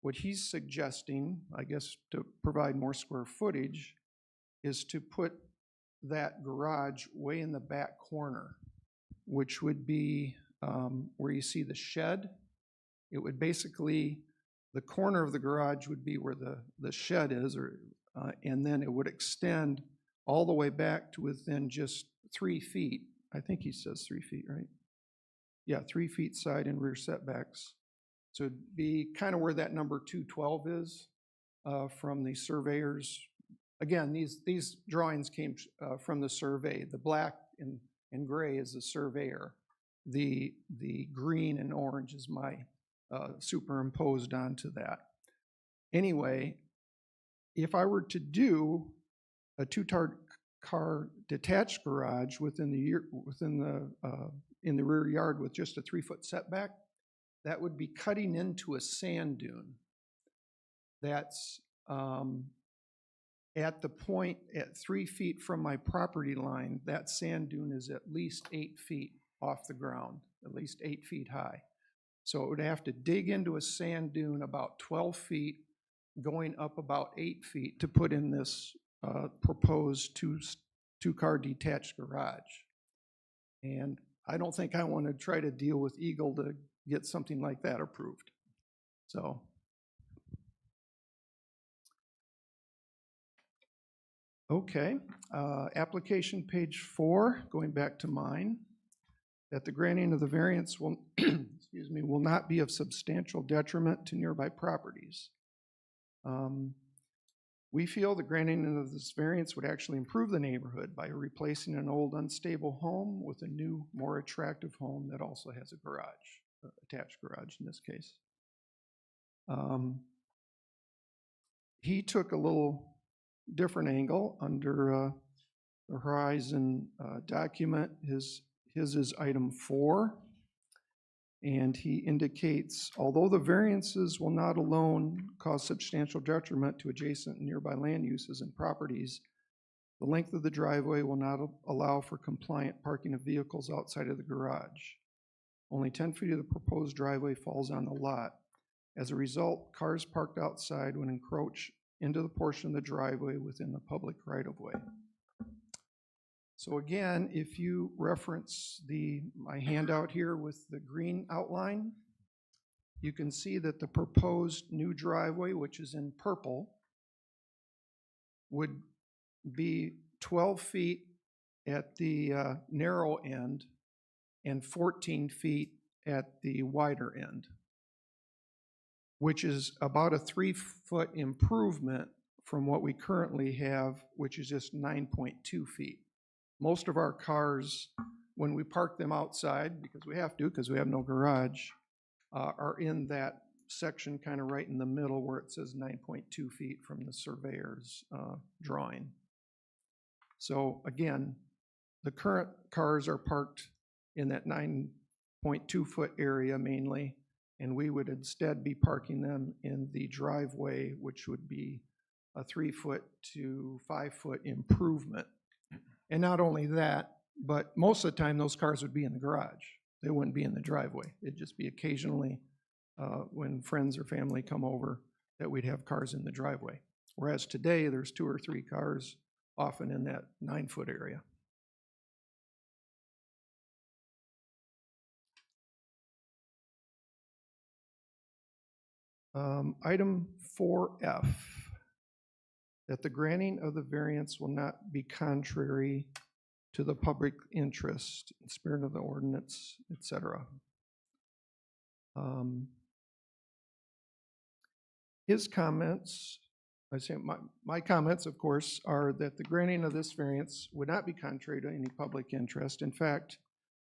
What he's suggesting, I guess to provide more square footage, is to put that garage way in the back corner, which would be where you see the shed. It would basically, the corner of the garage would be where the shed is, and then it would extend all the way back to within just 3 feet. I think he says 3 feet, right? Yeah, 3 feet side and rear setbacks. So it'd be kind of where that number 212 is from the surveyors. Again, these drawings came from the survey. The black and gray is the surveyor. The green and orange is my superimposed onto that. Anyway, if I were to do a 2-car detached garage in the rear yard with just a 3-foot setback, that would be cutting into a sand dune. That's at the point at 3 feet from my property line, that sand dune is at least 8 feet off the ground, at least 8 feet high. So it would have to dig into a sand dune about 12 feet, going up about 8 feet to put in this proposed 2-car detached garage. And I don't think I want to try to deal with Eagle to get something like that approved. So. Okay, application page 4, going back to mine, that the granting of the variance will, excuse me, will not be of substantial detriment to nearby properties. We feel the granting of this variance would actually improve the neighborhood by replacing an old unstable home with a new, more attractive home that also has a garage, attached garage in this case. He took a little different angle under the Horizon document. His is item 4, and he indicates, although the variances will not alone cause substantial detriment to adjacent and nearby land uses and properties, the length of the driveway will not allow for compliant parking of vehicles outside of the garage. Only 10 feet of the proposed driveway falls on the lot. As a result, cars parked outside would encroach into the portion of the driveway within the public right-of-way. So again, if you reference my handout here with the green outline, you can see that the proposed new driveway, which is in purple, would be 12 feet at the narrow end and 14 feet at the wider end, which is about a 3-foot improvement from what we currently have, which is just 9.2 feet. Most of our cars, when we park them outside, because we have to, because we have no garage, are in that section kind of right in the middle where it says 9.2 feet from the surveyor's drawing. So again, the current cars are parked in that 9.2 foot area mainly, and we would instead be parking them in the driveway, which would be a 3-foot to 5-foot improvement. And not only that, but most of the time those cars would be in the garage. They wouldn't be in the driveway. It'd just be occasionally when friends or family come over that we'd have cars in the driveway. Whereas today, there's 2 or 3 cars often in that 9-foot area. Item 4F, that the granting of the variance will not be contrary to the public interest, spirit of the ordinance, etc. His comments, my comments, of course, are that the granting of this variance would not be contrary to any public interest. In fact,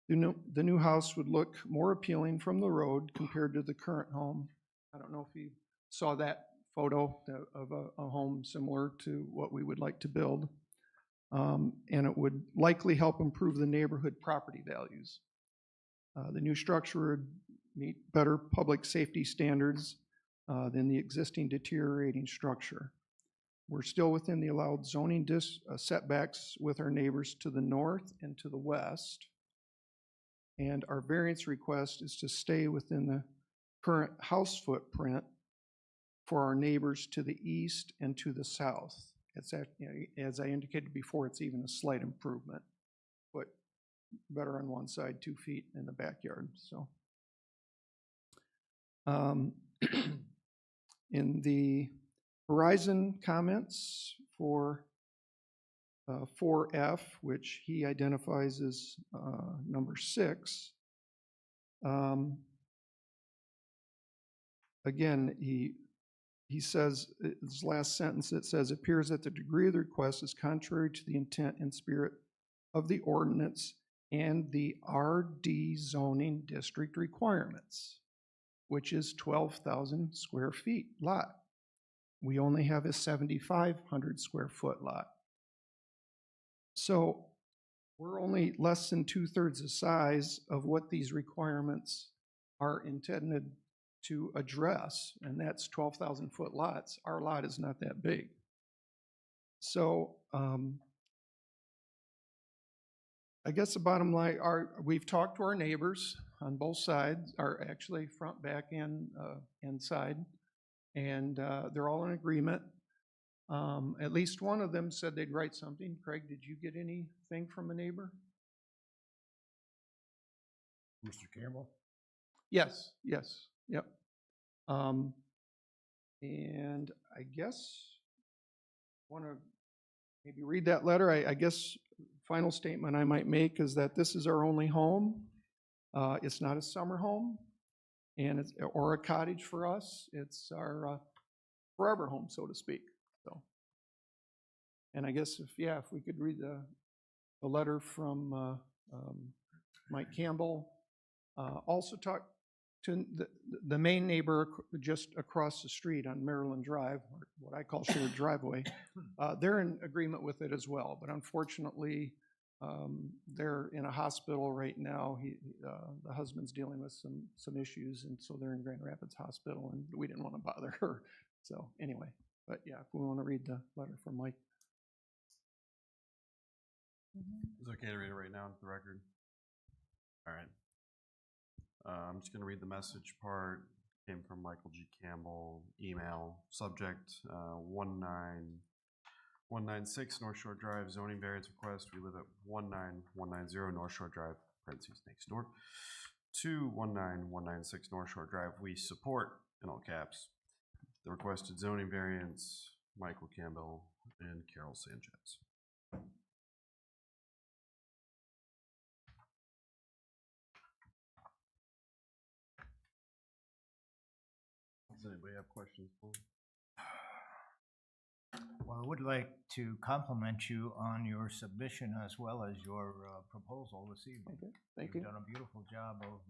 the new house would look more appealing from the road compared to the current home. I don't know if you saw that photo of a home similar to what we would like to build. And it would likely help improve the neighborhood property values. The new structure would meet better public safety standards than the existing deteriorating structure. We're still within the allowed zoning setbacks with our neighbors to the north and to the west. And our variance request is to stay within the current house footprint for our neighbors to the east and to the south. It's, as I indicated before, it's even a slight improvement, but better on one side, 2 feet in the backyard. So, in the Horizon comments for 4F, which he identifies as number 6, again, he says, his last sentence, it says, appears that the degree of the request is contrary to the intent and spirit of the ordinance and the RD zoning district requirements, which is 12,000 square feet lot. We only have a 7,500 square foot lot. So we're only less than 2/3 the size of what these requirements are intended to address, and that's 12,000 foot lots. Our lot is not that big. So I guess the bottom line are, we've talked to our neighbors on both sides, or actually front, back, and side, and they're all in agreement. At least one of them said they'd write something. Craig, did you get anything from a neighbor? Mr. Campbell? Yes, yep. And I guess, want to maybe read that letter. I guess final statement I might make is that this is our only home. It's not a summer home, and it's, or a cottage for us. It's our forever home, so to speak. So, and I guess if we could read the letter from Mike Campbell. Also talk to the main neighbor just across the street on Maryland Drive, or what I call shared driveway. They're in agreement with it as well, but unfortunately, they're in a hospital right now. The husband's dealing with some issues, and so they're in Grand Rapids Hospital, and we didn't want to bother her. So anyway, but yeah, if we want to read the letter from Mike. Is it okay to read it right now into the record? All right. I'm just going to read the message part. Came from Michael G. Campbell, email, subject 19196 North Shore Drive, zoning variance request. We live at 19190 North Shore Drive, parentheses next door, to 19196 North Shore Drive. We support, in all caps, the requested zoning variance, Michael Campbell and Carol Sanchez. Does anybody have questions for me? Well, I would like to compliment you on your submission as well as your proposal this evening. Okay, thank You've you. done a beautiful job of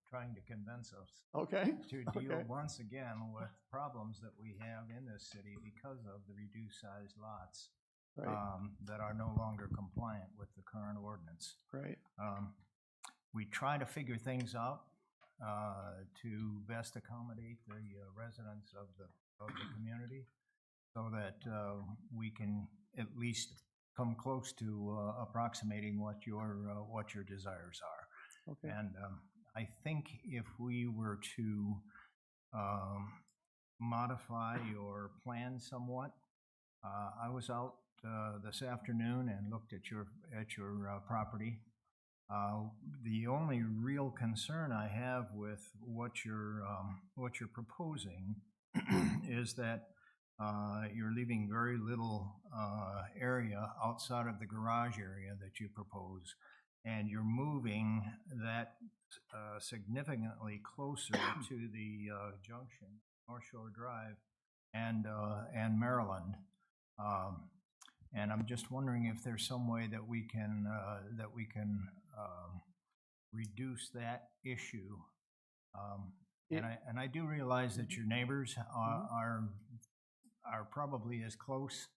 trying to convince us Okay. to deal Okay. once again with problems that we have in this city because of the reduced sized lots Right, that are no longer compliant with the current ordinance. right. We try to figure things out to best accommodate the residents of the community, so that we can at least come close to approximating what your desires are. Okay. And I think if we were to modify your plan somewhat, I was out this afternoon and looked at your property. The only real concern I have with what you're proposing is that you're leaving very little area outside of the garage area that you propose, and you're moving that significantly closer to the junction, North Shore Drive and Maryland. And I'm just wondering if there's some way that we can reduce that issue. And I do realize that your neighbors are probably as close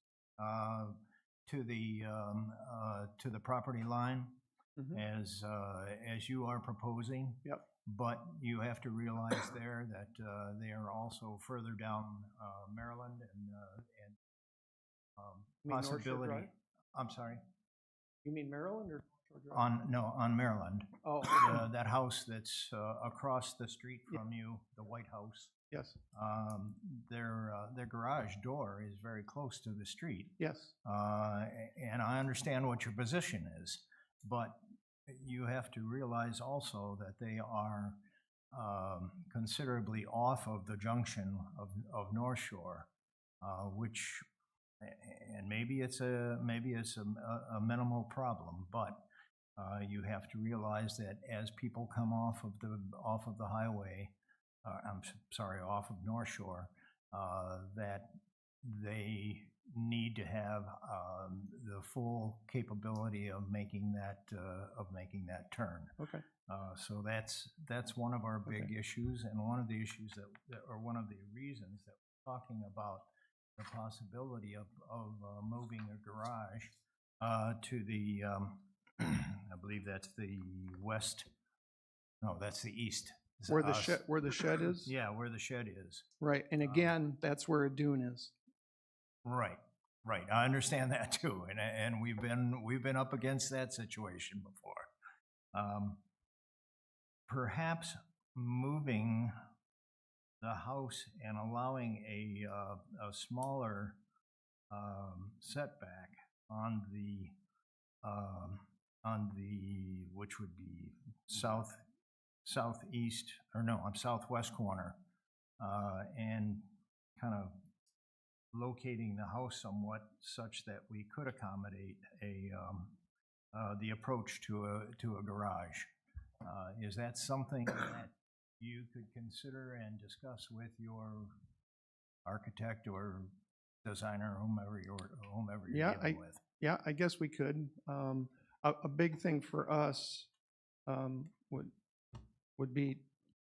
to the property line as you are proposing. Yep. But you have to realize there that they are also further down Maryland and You mean North Shore possibility. Drive? I'm sorry. You mean Maryland or North Shore Drive? On Maryland. Oh, okay. That house that's across the street from you, the White House. Yes, Their garage door is very close to the street. yes. And I understand what your position is, but you have to realize also that they are considerably off of the junction of North Shore, which, and maybe it's a minimal problem, but you have to realize that as people come off of the highway, off of North Shore, that they need to have the full capability of making that turn. Okay. So that's one of our big issues, and one of the issues or one of the reasons that we're talking about the possibility of moving a garage to the, I believe that's the west. No, that's the east. Where the shed is? Yeah, where the shed is. Right, and again, that's where a dune is. Right. I understand that too, and we've been up against that situation before. Perhaps moving the house and allowing a smaller setback on the which would be southwest corner, and kind of locating the house somewhat such that we could accommodate the approach to a garage. Is that something that you could consider and discuss with your architect or designer, whomever you're dealing with? Yeah, I guess we could. A big thing for us would be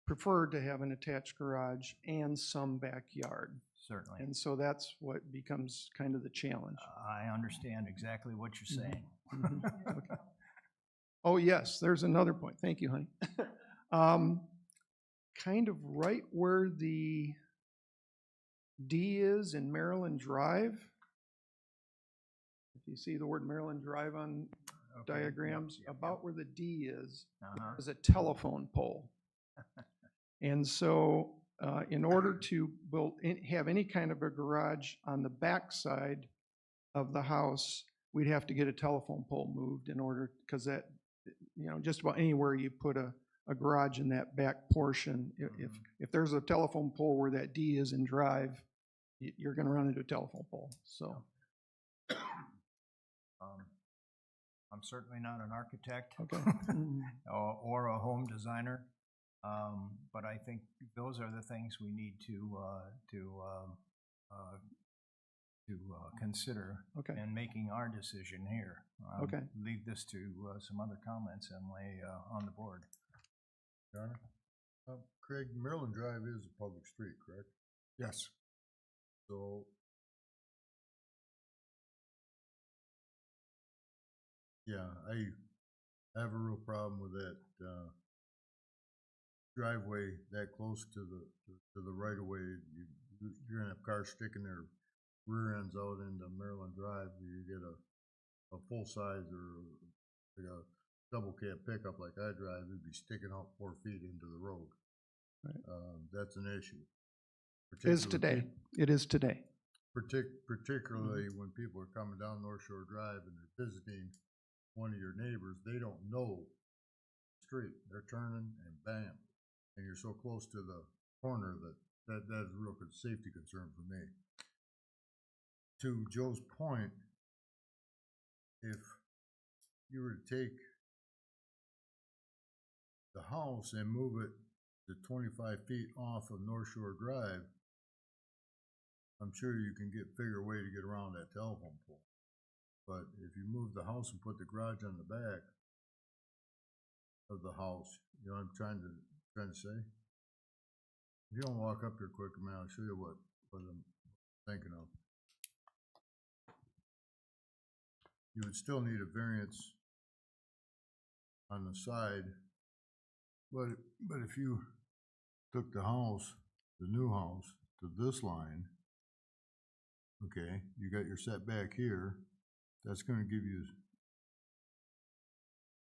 preferred to have an attached garage and some backyard. Certainly. And so that's what becomes kind of the challenge. I understand exactly what you're saying. Okay. Oh, yes, there's another point. Thank you, honey. Kind of right where the D is in Maryland Drive. If you see the word Maryland Drive on Okay. diagrams, Yep. about where the D is Uh-huh. a telephone pole. And so in order to have any kind of a garage on the back side of the house, we'd have to get a telephone pole moved in order, because that, just about anywhere you put a garage in that back portion, if there's a telephone pole where that D is in Drive, you're going to run into a telephone pole, so. I'm certainly not an architect. Okay. or a home designer, but I think those are the things we need to consider Okay. in making our decision here. Okay. Leave this to some other comments and lay on the board. John? Craig, Maryland Drive is a public street, correct? Yes. So yeah, I have a real problem with that driveway that close to the right of way. You're gonna have cars sticking their rear ends out into Maryland Drive. You get a full size or like double cab pickup like I drive, it'd be sticking out 4 feet into the road. Right. That's an issue. Is Particularly today. It is today. Particularly when people are coming down North Shore Drive and they're visiting one of your neighbors, they don't know the street. They're turning and bam, and you're so close to the corner that is a real safety concern for me. To Joe's point, if you were to take the house and move it to 25 feet off of North Shore Drive, I'm sure you can figure a way to get around that telephone pole. But if you move the house and put the garage on the back of the house, you know what I'm trying to say? If you don't walk up here quick, man, I'll show you what I'm thinking of. You would still need a variance on the side, but if you took the house, the new house, to this line, okay, you got your setback here, that's gonna give you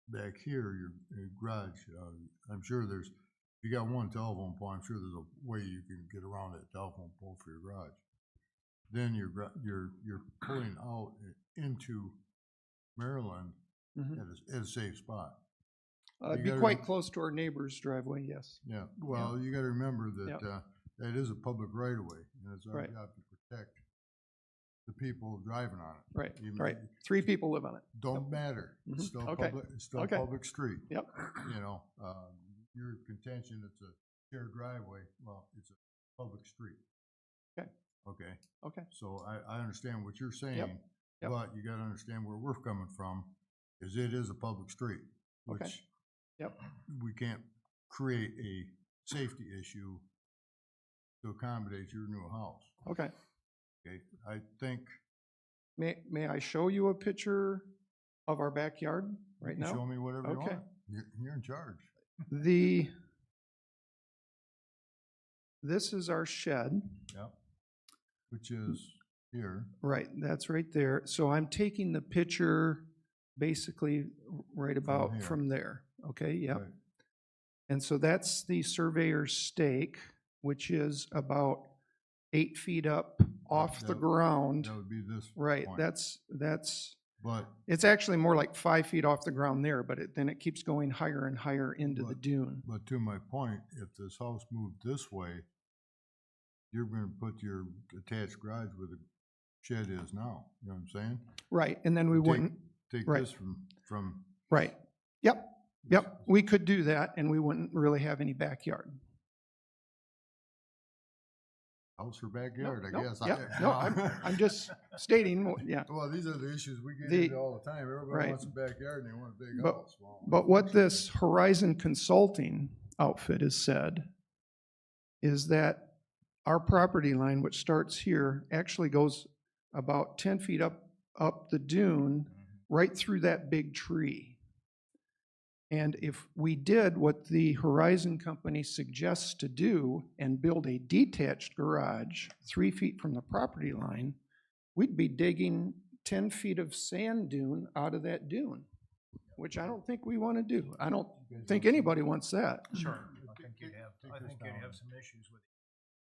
back here, your garage, I'm sure there's, if you got one telephone pole, I'm sure there's a way you can get around that telephone pole for your garage. Then you're pulling out into Maryland at a safe spot. It'd You be gotta- quite close to our neighbor's driveway, yes. Yeah, well, you gotta remember that, Yep. that is a public right of way, and it's our Right. job to protect the people driving on it. Right, Even- right. 3 people live on it. Don't matter, Mhm. it's still Okay. public, it's still a Okay. public street. Yep. You know, your contention, it's a shared driveway, well, it's a public street. Okay. Okay, Okay, so I understand what you're saying, Yep. but you gotta understand where we're coming from, is it is a public street, Okay. which Yep. we can't create a safety issue to accommodate your new house, okay. okay? I think, May I show you a picture of our backyard you right can show now? me whatever you Okay. want, you're in charge. This is our shed. Yep. Which is here. Right, that's right there. So I'm taking the picture basically right about here. from there. Okay, yep. Right. And so that's the surveyor's stake, which is about 8 feet up off the that- ground. That would be this. Right, point. that's, But, it's actually more like 5 feet off the ground there, but then it keeps going higher and higher into the But- dune. but to my point, if this house moved this way, you're gonna put your attached garage where the shed is now, you know what I'm saying? Right, and then we Take- wouldn't, Take right. this from. right. Yep, we could do that and we wouldn't really have any backyard. House or backyard, I No, guess. Yep, no, I'm just stating, yeah. Well, these are the issues we get The- into all the time. Everybody right. wants a backyard and they want a big But- house. Well, But what this Horizon Consulting outfit has said is that our property line, which starts here, actually goes about 10 feet up the dune, right through that big tree. And if we did what the Horizon Company suggests to do and build a detached garage 3 feet from the property line, we'd be digging 10 feet of sand dune out of that dune, which I don't think we want to do. I don't think anybody wants that. Sure. I think you'd have some issues with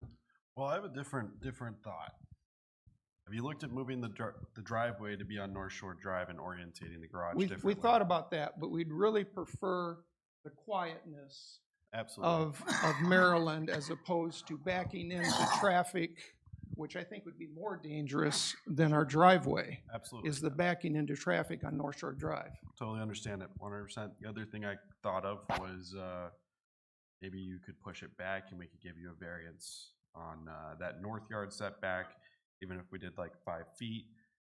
it. Well, I have a different thought. Have you looked at moving the driveway to be on North Shore Drive and orientating the garage We differently? thought about that, but we'd really prefer the quietness Absolutely. of Maryland as opposed to backing into traffic, which I think would be more dangerous than our driveway, Absolutely. is the backing into traffic on North Shore Drive. Totally understand it, 100%. The other thing I thought of was maybe you could push it back and we could give you a variance on that north yard setback. Even if we did like 5 feet,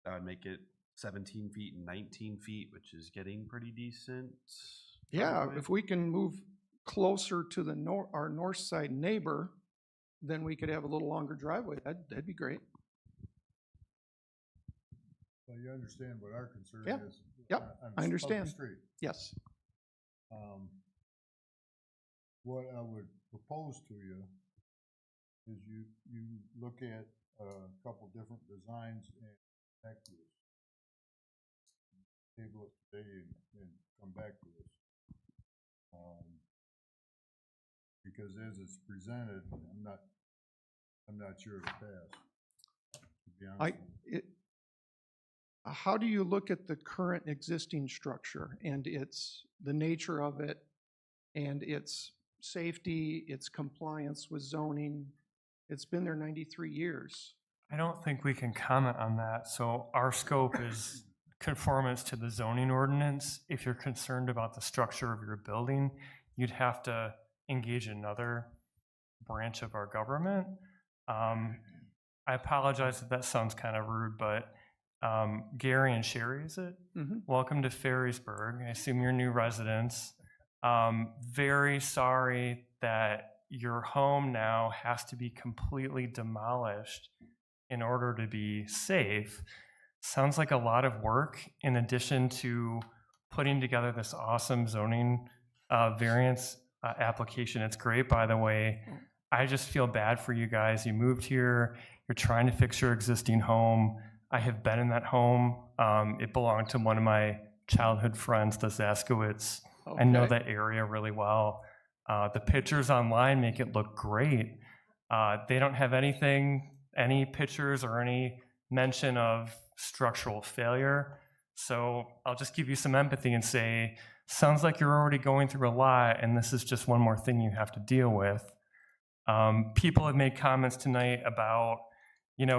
that would make it 17 feet and 19 feet, which is getting pretty decent. Yeah, driveway. if we can move closer to the our north side neighbor, then we could have a little longer driveway. That'd be great. Well, you understand what our concern Yeah. is. Yep, on a I public understand. Street. Yes. What I would propose to you is you look at a couple different designs and vectors. table it today and come back to us. Because as it's presented, I'm not sure it'll pass, to be honest with you. How do you look at the current existing structure and the nature of it and its safety, its compliance with zoning? It's been there 93 years. I don't think we can comment on that. So our scope is conformance to the zoning ordinance. If you're concerned about the structure of your building, you'd have to engage another branch of our government. I apologize if that sounds kind of rude, but Gary and Sherry, is it? Mhm. Welcome to Ferrisburg. I assume you're new residents. Very sorry that your home now has to be completely demolished in order to be safe. Sounds like a lot of work in addition to putting together this awesome zoning variance application. It's great, by the way. I just feel bad for you guys. You moved here, you're trying to fix your existing home. I have been in that home. It belonged to one of my childhood friends, the Zaskowitz. I know Okay. that area really well. The pictures online make it look great. They don't have any pictures or any mention of structural failure. So I'll just give you some empathy and say, sounds like you're already going through a lot, and this is just one more thing you have to deal with. People have made comments tonight about,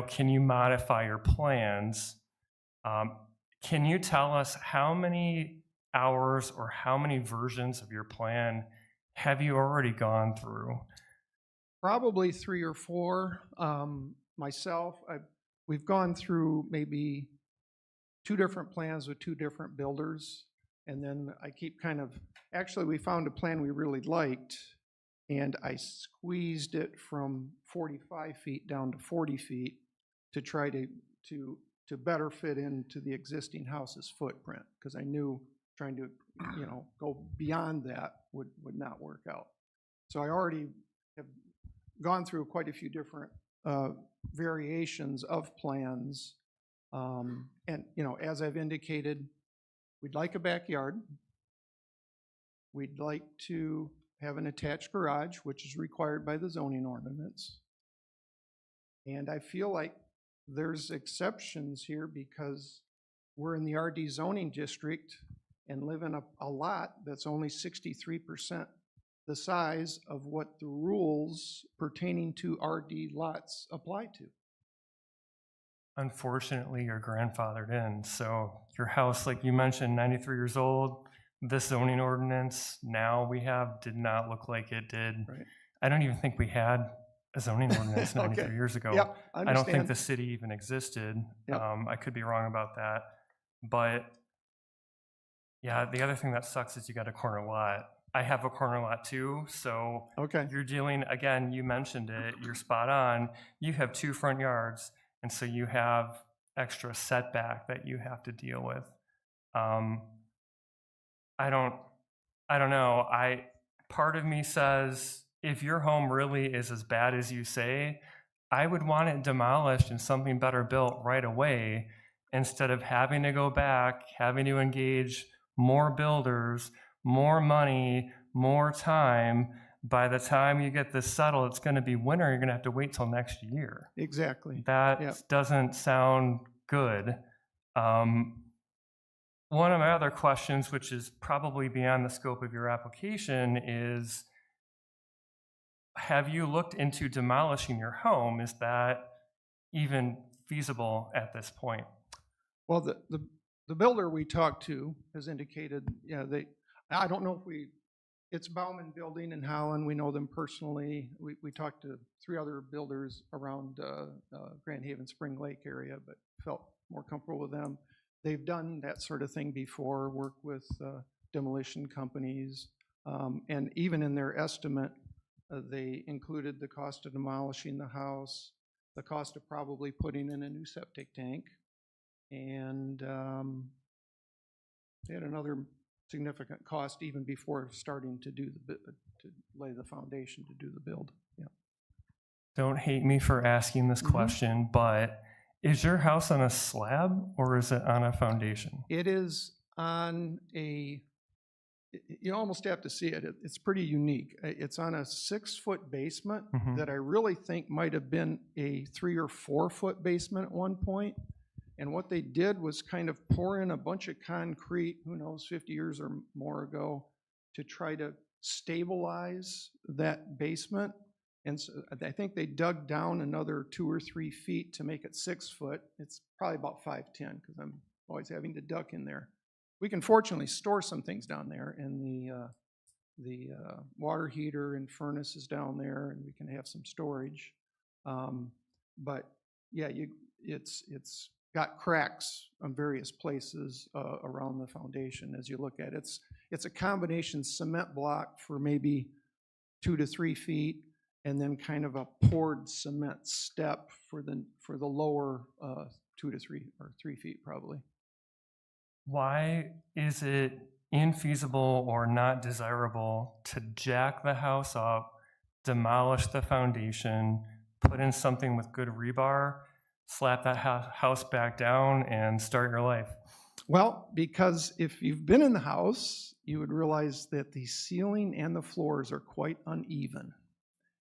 can you modify your plans? Can you tell us how many hours or how many versions of your plan have you already gone through? Probably 3 or 4. Myself, we've gone through maybe 2 different plans with 2 different builders. And then I keep actually we found a plan we really liked, and I squeezed it from 45 feet down to 40 feet to try to better fit into the existing house's footprint, because I knew trying to, go beyond that would not work out. So I already have gone through quite a few different variations of plans. And, as I've indicated, we'd like a backyard. We'd like to have an attached garage, which is required by the zoning ordinance. And I feel like there's exceptions here because we're in the RD zoning district and live in a lot that's only 63% the size of what the rules pertaining to RD lots apply to. Unfortunately, you're grandfathered in. So your house, like you mentioned, 93 years old, this zoning ordinance now we have did not look like it did. Right. I don't even think we had a zoning ordinance 93 Okay. years ago. Yep, I I don't think understand. the city even existed. Yep. I could be wrong about that. But yeah, the other thing that sucks is you got a corner lot. I have a corner lot too, so Okay, you're dealing, again, you mentioned it, you're spot on. You have 2 front yards, and so you have extra setback that you have to deal with. I don't know. Part of me says, if your home really is as bad as you say, I would want it demolished and something better built right away, instead of having to go back, having to engage more builders, more money, more time. By the time you get this settled, it's going to be winter. You're going to have to wait till next year. exactly. That Yep. doesn't sound good. One of my other questions, which is probably beyond the scope of your application, is have you looked into demolishing your home? Is that even feasible at this point? Well, the builder we talked to has indicated, I don't know if it's Bauman Building in Holland, we know them personally. We talked to 3 other builders around Grand Haven, Spring Lake area, but felt more comfortable with them. They've done that sort of thing before, worked with demolition companies, and even in their estimate, they included the cost of demolishing the house, the cost of probably putting in a new septic tank, and they had another significant cost even before starting to to lay the foundation to do the build. Yeah. Don't hate me for asking this question, but is your house on a slab or is it on a foundation? It is on you almost have to see it. It's pretty unique. It's on a 6-foot basement Mhm. that I really think might have been a 3 or 4-foot basement at one point. And what they did was kind of pour in a bunch of concrete, who knows, 50 years or more ago, to try to stabilize that basement. And so I think they dug down another 2 or 3 feet to make it 6 foot. It's probably about 5'10", because I'm always having to duck in there. We can fortunately store some things down there, and the water heater and furnace is down there, and we can have some storage. But yeah, it's got cracks on various places around the foundation as you look at it. It's a combination cement block for maybe 2 to 3 feet, and then kind of a poured cement step for the lower 2 to 3 or 3 feet probably. Why is it infeasible or not desirable to jack the house up, demolish the foundation, put in something with good rebar, slap that house back down, and start your life? Well, because if you've been in the house, you would realize that the ceiling and the floors are quite uneven.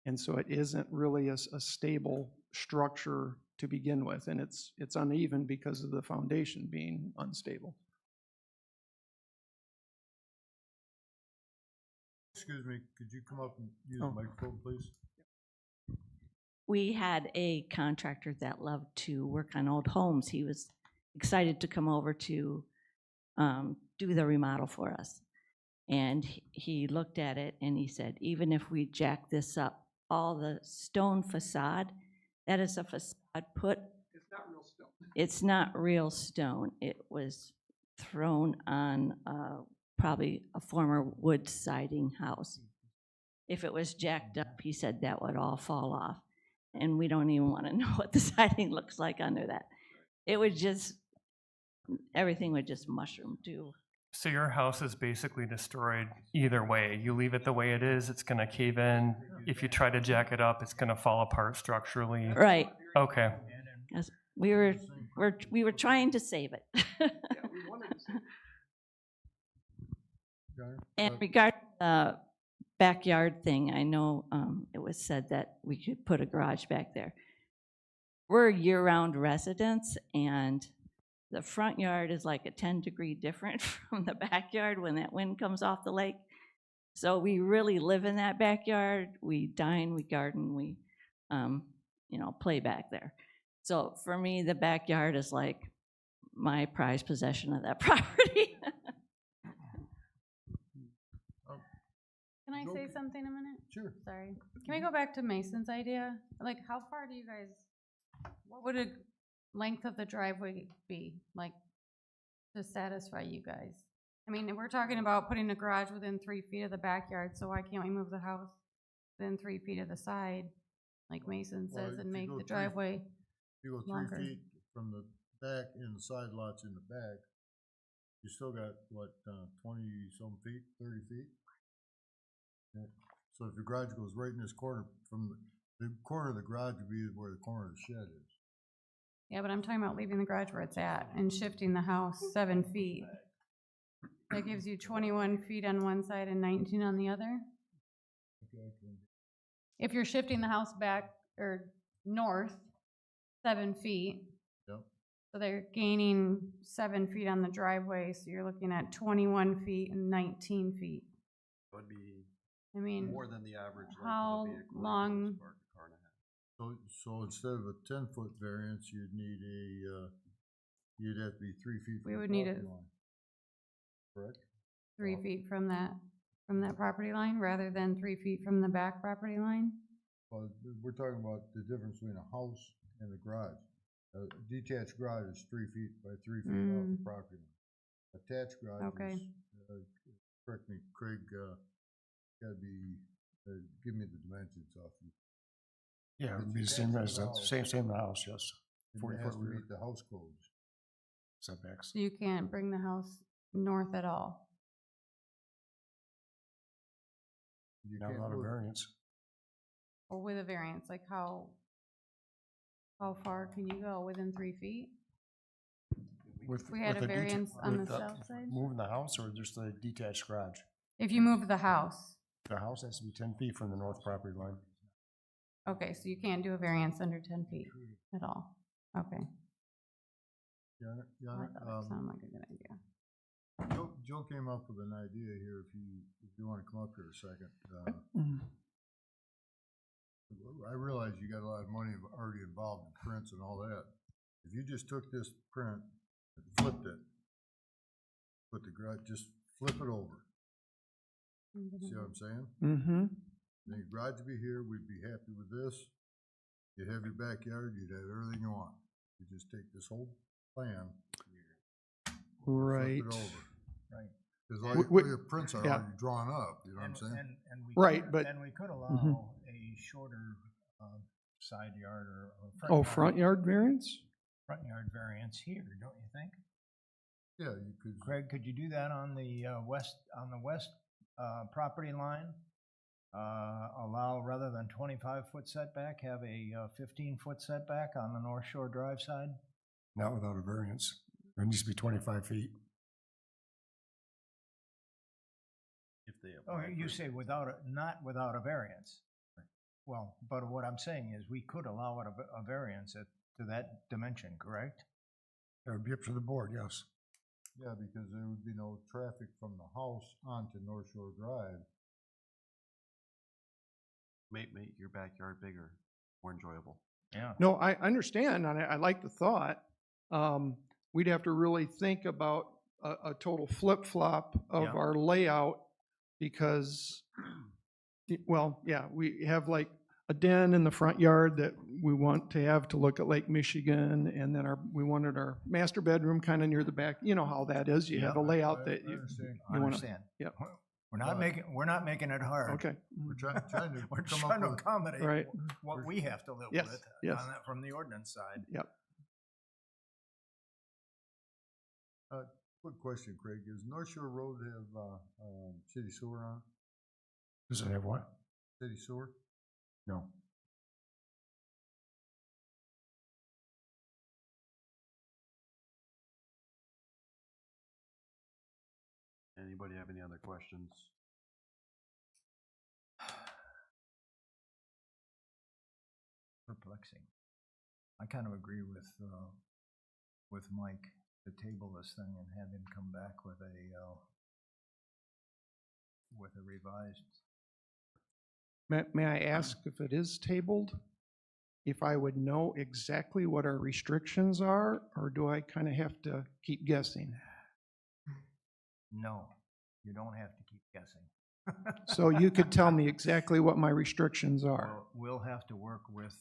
And so it isn't really a stable structure to begin with, and it's uneven because of the foundation being unstable. Excuse me, could you come up and use Oh. the microphone, please? We had a contractor that loved to work on old homes. He was excited to come over to do the remodel for us. And he looked at it and he said, even if we jack this up, all the stone facade, that is a facade put. It's not real stone. It's not real stone. It was thrown on probably a former wood siding house. If it was jacked up, he said that would all fall off. And we don't even want to know what the siding looks like under that. It would just, everything would just mushroom too. So your house is basically destroyed either way. You leave it the way it is, it's gonna cave in. If you try to jack it up, it's gonna fall apart structurally. Right. Okay. Yes, we were trying to save it. Yeah, we wanted to say. And regarding the backyard thing, I know it was said that we could put a garage back there. We're year-round residents, and the front yard is like a 10-degree different from the backyard when that wind comes off the lake. So we really live in that backyard. We dine, we garden, we, play back there. So for me, the backyard is like my prized possession of that property. Can I say Okay. something a minute? Sure. Sorry. Can we go back to Mason's idea? Like, how far do you guys, what would a length of the driveway be, like, to satisfy you guys? I mean, we're talking about putting a garage within 3 feet of the backyard, so why can't we move the house within 3 feet of the side, like Mason Well, says, if and you make go the 3 driveway? You go Longer. 3 feet from the back and the side lots in the back, you still got, what, 20-some feet, 30 feet? Yeah. So if your garage goes right in this corner, from the corner of the garage would be where the corner of the shed is. Yeah, but I'm talking about leaving the garage where it's at and shifting the house 7 feet. That gives you 21 feet on one side and 19 on the other. If you're shifting the house back or north 7 feet, Yep. so they're gaining 7 feet on the driveway, so you're looking at 21 feet and 19 feet. That would be I mean, more than the average length how of a vehicle. if it was long- parked a car and a half. So instead of a 10-foot variance, you'd need you'd have to be 3 feet We from the would need property a- line. Correct? 3 feet from that property line, rather than 3 feet from the back property line? Well, we're talking about the difference between a house and a garage. A detached garage is 3 feet by 3 feet off the Mm. property line. Attached garage Okay. is, correct me, Craig, gotta be, give me the dimensions off you. Yeah, It's it'd be the same attached as, to the the house. same in the house, yes. And 40 it has foot to rear meet the house codes. setbacks. So you can't bring the house north at all? You Not can't a lot of move- variance. Or with a variance, like how far can you go, within 3 feet? With- We had with a deta- variance on with the south side? Moving the house or just the detached garage? If you move the house, The house has to be 10 feet from the north property line. okay, so you can't do a variance under 10 feet at all. Okay. Yeah, Well, I thought that sounded like a good idea. Joe came up with an idea here, if you wanna come up here a second. I realize you got a lot of money already involved in prints and all that. If you just took this print and flipped it, put the garage, just flip it over, see what I'm saying? Mm-hmm. Then your garage would be here, we'd be happy with this. You'd have your backyard, you'd have everything you want. You just take this whole plan, Right. flip it over. Right. Cause W- all your prints are yeah. already drawn up, you know what I'm saying? And we Right, could- but- And we could allow Mhm. a shorter, side yard or Oh, front yard variance? front yard variance here, don't you think? Yeah, you could. Craig, could you do that on the west property line? Allow, rather than 25-foot setback, have a 15-foot setback on the North Shore Drive side? Not without a variance. It needs to be 25 feet. If they Oh, apply you for- say not without a variance. Well, but what I'm saying is we could allow it a variance to that dimension, correct? That would be up to the board, yes. Yeah, because there would be no traffic from the house onto North Shore Drive. Make your backyard bigger, more enjoyable. Yeah. No, I understand, and I like the thought. We'd have to really think about a total flip-flop of Yeah. our layout because, well, yeah, we have like a den in the front yard that we want to have to look at Lake Michigan, and then we wanted our master bedroom kind of near the back. You know how that is. You have a Yeah, layout that I you, understand. I You wanna- understand. yep. We're not making it hard. okay. We're trying to We're come trying to up with, accommodate Right. what we have to live Yes, with yes. on that, from the ordinance side. quick question, Craig, does North Shore Road have, city sewer on it? Does it have what? City sewer? No. Anybody have any other questions? Perplexing. I kind of agree with Mike to table this thing and have him come back with a revised. May I ask if it is tabled? If I would know exactly what our restrictions are, or do I kind of have to keep guessing? No, you don't have to keep guessing. So you could tell me exactly what my restrictions are. We'll have to work with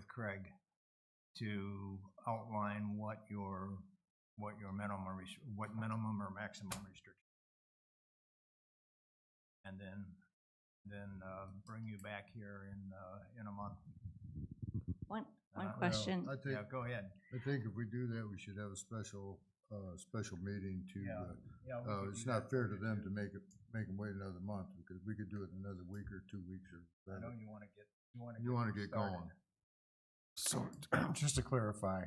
Craig to outline what minimum or maximum restriction. And then bring you back here in a month. One Well, question. I think, Yeah, go ahead. I think if we do that, we should have a special meeting to, Yeah. Yeah, we could it's do not that fair for to you, them too. to make them wait another month, because we could do it in another week or 2 weeks or I know better. you wanna You wanna get started. going. So just to clarify,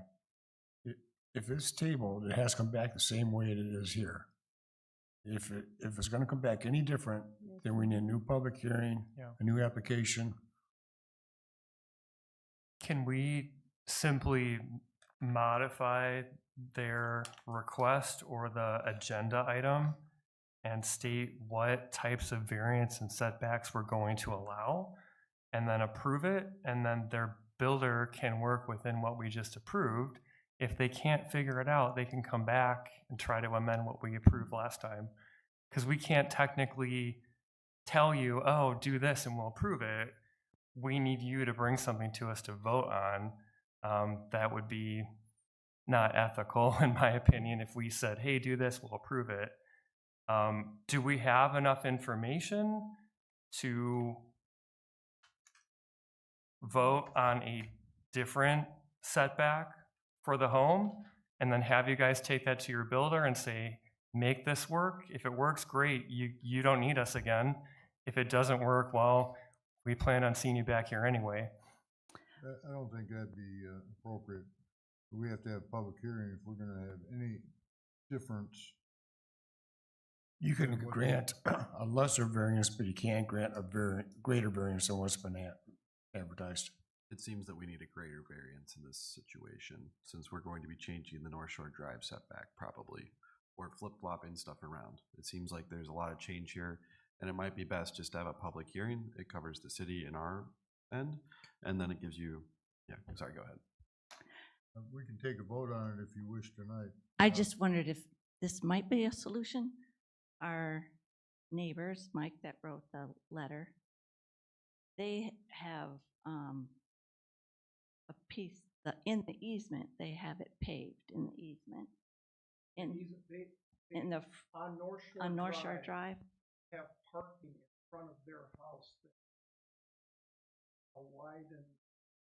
if it's tabled, it has to come back the same way it is here. If it's gonna come back any different, then we need a new public hearing, Yeah. a new application. Can we simply modify their request or the agenda item and state what types of variance and setbacks we're going to allow, and then approve it, and then their builder can work within what we just approved? If they can't figure it out, they can come back and try to amend what we approved last time. Because we can't technically tell you, oh, do this and we'll approve it. We need you to bring something to us to vote on. That would be not ethical, in my opinion, if we said, hey, do this, we'll approve it. Do we have enough information to vote on a different setback for the home, and then have you guys take that to your builder and say, make this work? If it works, great, you don't need us again. If it doesn't work, well, we plan on seeing you back here anyway. I don't think that'd be appropriate. We have to have public hearing if we're gonna have any difference. You can What- grant a lesser variance, but you can't grant a greater variance than what's been advertised. It seems that we need a greater variance in this situation, since we're going to be changing the North Shore Drive setback probably, or flip-flopping stuff around. It seems like there's a lot of change here, and it might be best just to have a public hearing. It covers the city and our end, and then it gives you, yeah, sorry, go ahead. We can take a vote on it if you wish tonight. I just wondered if this might be a solution. Our neighbors, Mike that wrote the letter, they have a piece, in the easement, they have it paved in the easement. In the, On North Shore on North Shore Drive. have parking in front of their house, a widened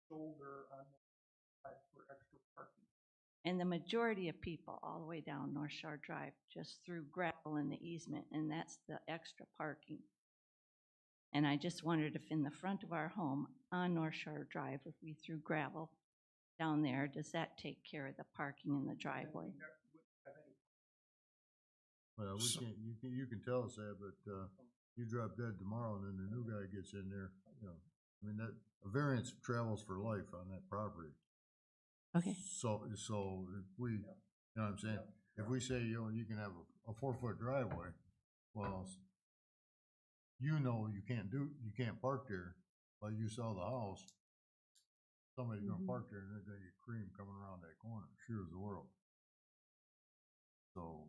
shoulder on the side for extra parking. And the majority of people all the way down North Shore Drive just threw gravel in the easement, and that's the extra parking. And I just wondered if in the front of our home on North Shore Drive, if we threw gravel down there, does that take care of the parking in the driveway? Well, we So- can't, you can tell us that, but, you drop dead tomorrow and then the new guy gets in there, you know. I mean, that, a variance travels for life on that property. Okay, So if we, you know what I'm saying? If we say, you know, you can have a 4-foot driveway, well, you know you can't park there, but you sell the house, somebody's gonna park there and they're gonna get cream coming around that corner, sure as the world. So.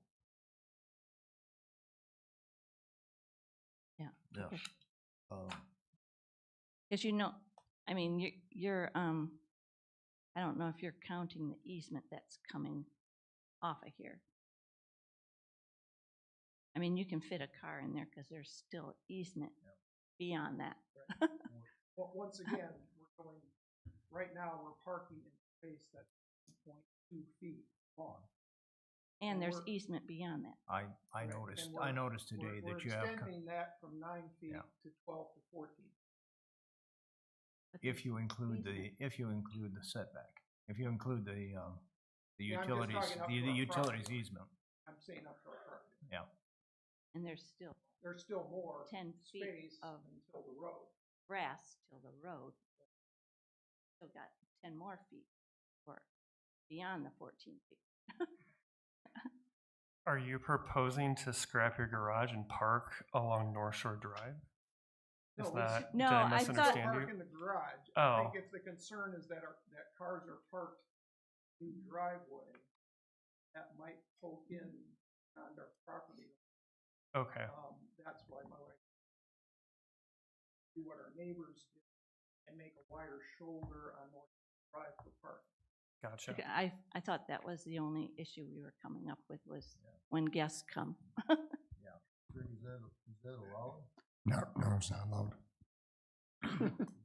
Yeah, Yeah. okay. Um, because I mean, you're, I don't know if you're counting the easement that's coming off of here. I mean, you can fit a car in there because there's still easement beyond that. Well, once again, we're going, right now, we're parking in space that's 0.2 feet long. And there's we're- easement beyond that. I Right, noticed, and I we're- noticed today We're that you have, extending that from 9 feet Yeah. to 12 to 14. But if you include easement. the setback, if you include the Yeah, I'm just utilities, talking up the to our utilities property. easement. I'm saying up to our property. And there's still There's still more 10 feet space of until the road. grass till the road. Still got 10 more feet or beyond the 14 feet. Are you proposing to scrap your garage and park along North Shore Drive? No, Is we that, s- did No, I I thought- misunderstand Park you? in the garage. Oh. I think if the concern is that that cars are parked in the driveway, that might poke in on their property. Okay, That's why my wife do what our neighbors do and make a wider shoulder on North Drive for parking. gotcha. Okay, I thought that was the only issue we were coming up with was when guests come. Is that allowed? No, it's not allowed.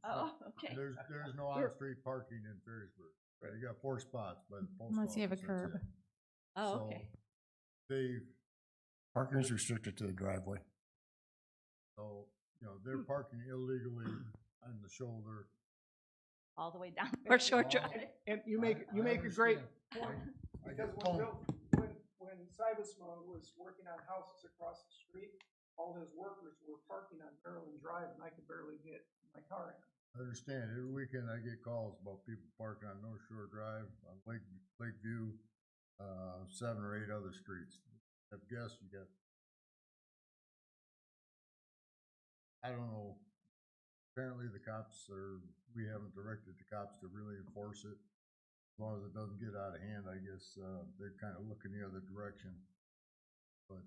Oh, okay. There's no on-street parking in Ferrisburgh. You got 4 spots by the post Unless you have a office, that's curb. it. Oh, So, okay. They've, Parking is restricted to the driveway. so, you know, they're parking illegally on the shoulder. All the way down North Shore Well, Drive. And you I make a great understand. point, I because get when phone. when Cybusma was working on houses across the street, all his workers were parking on Maryland Drive and I could barely get my car in. I understand, every weekend I get calls about people parking on North Shore Drive, on Lakeview, 7 or 8 other streets. Have guests, you got. I don't know, apparently the cops we haven't directed the cops to really enforce it. As long as it doesn't get out of hand, I guess, they're kind of looking the other direction. But,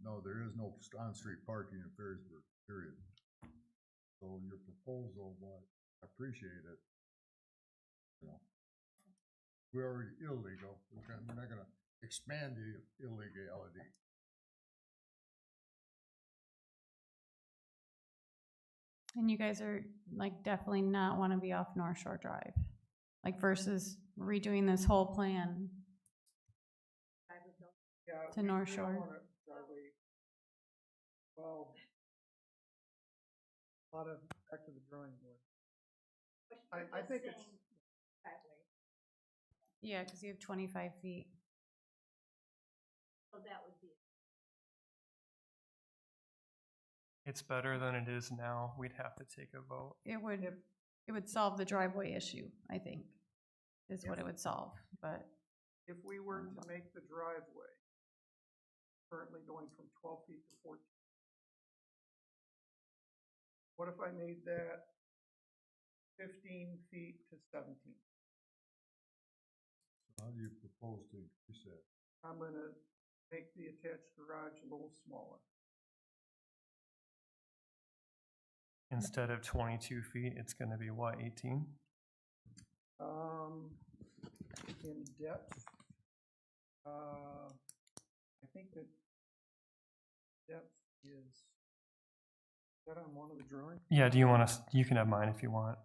no, there is no on-street parking in Ferrisburgh, period. So your proposal, but I appreciate it. You know, we're already illegal, we're not gonna expand the illegality. And you guys are like definitely not want to be off North Shore Drive, like versus redoing this whole plan. Yeah, To we- North we don't Shore. wanna driveway- Well, a lot of, back to the drawing board. I think it's, Yeah, because you have 25 feet. It's better than it is now. We'd have to take a vote. It would solve the driveway issue, I think, is what it would solve, but. If we were to make the driveway currently going from 12 feet to 14, what if I made that 15 feet to 17? How do you propose to increase that? I'm gonna make the attached garage a little smaller. Instead of 22 feet, it's gonna be what, 18? In depth, I think that depth is that on one of the drawings? Yeah, do you want us, you can have mine if you want.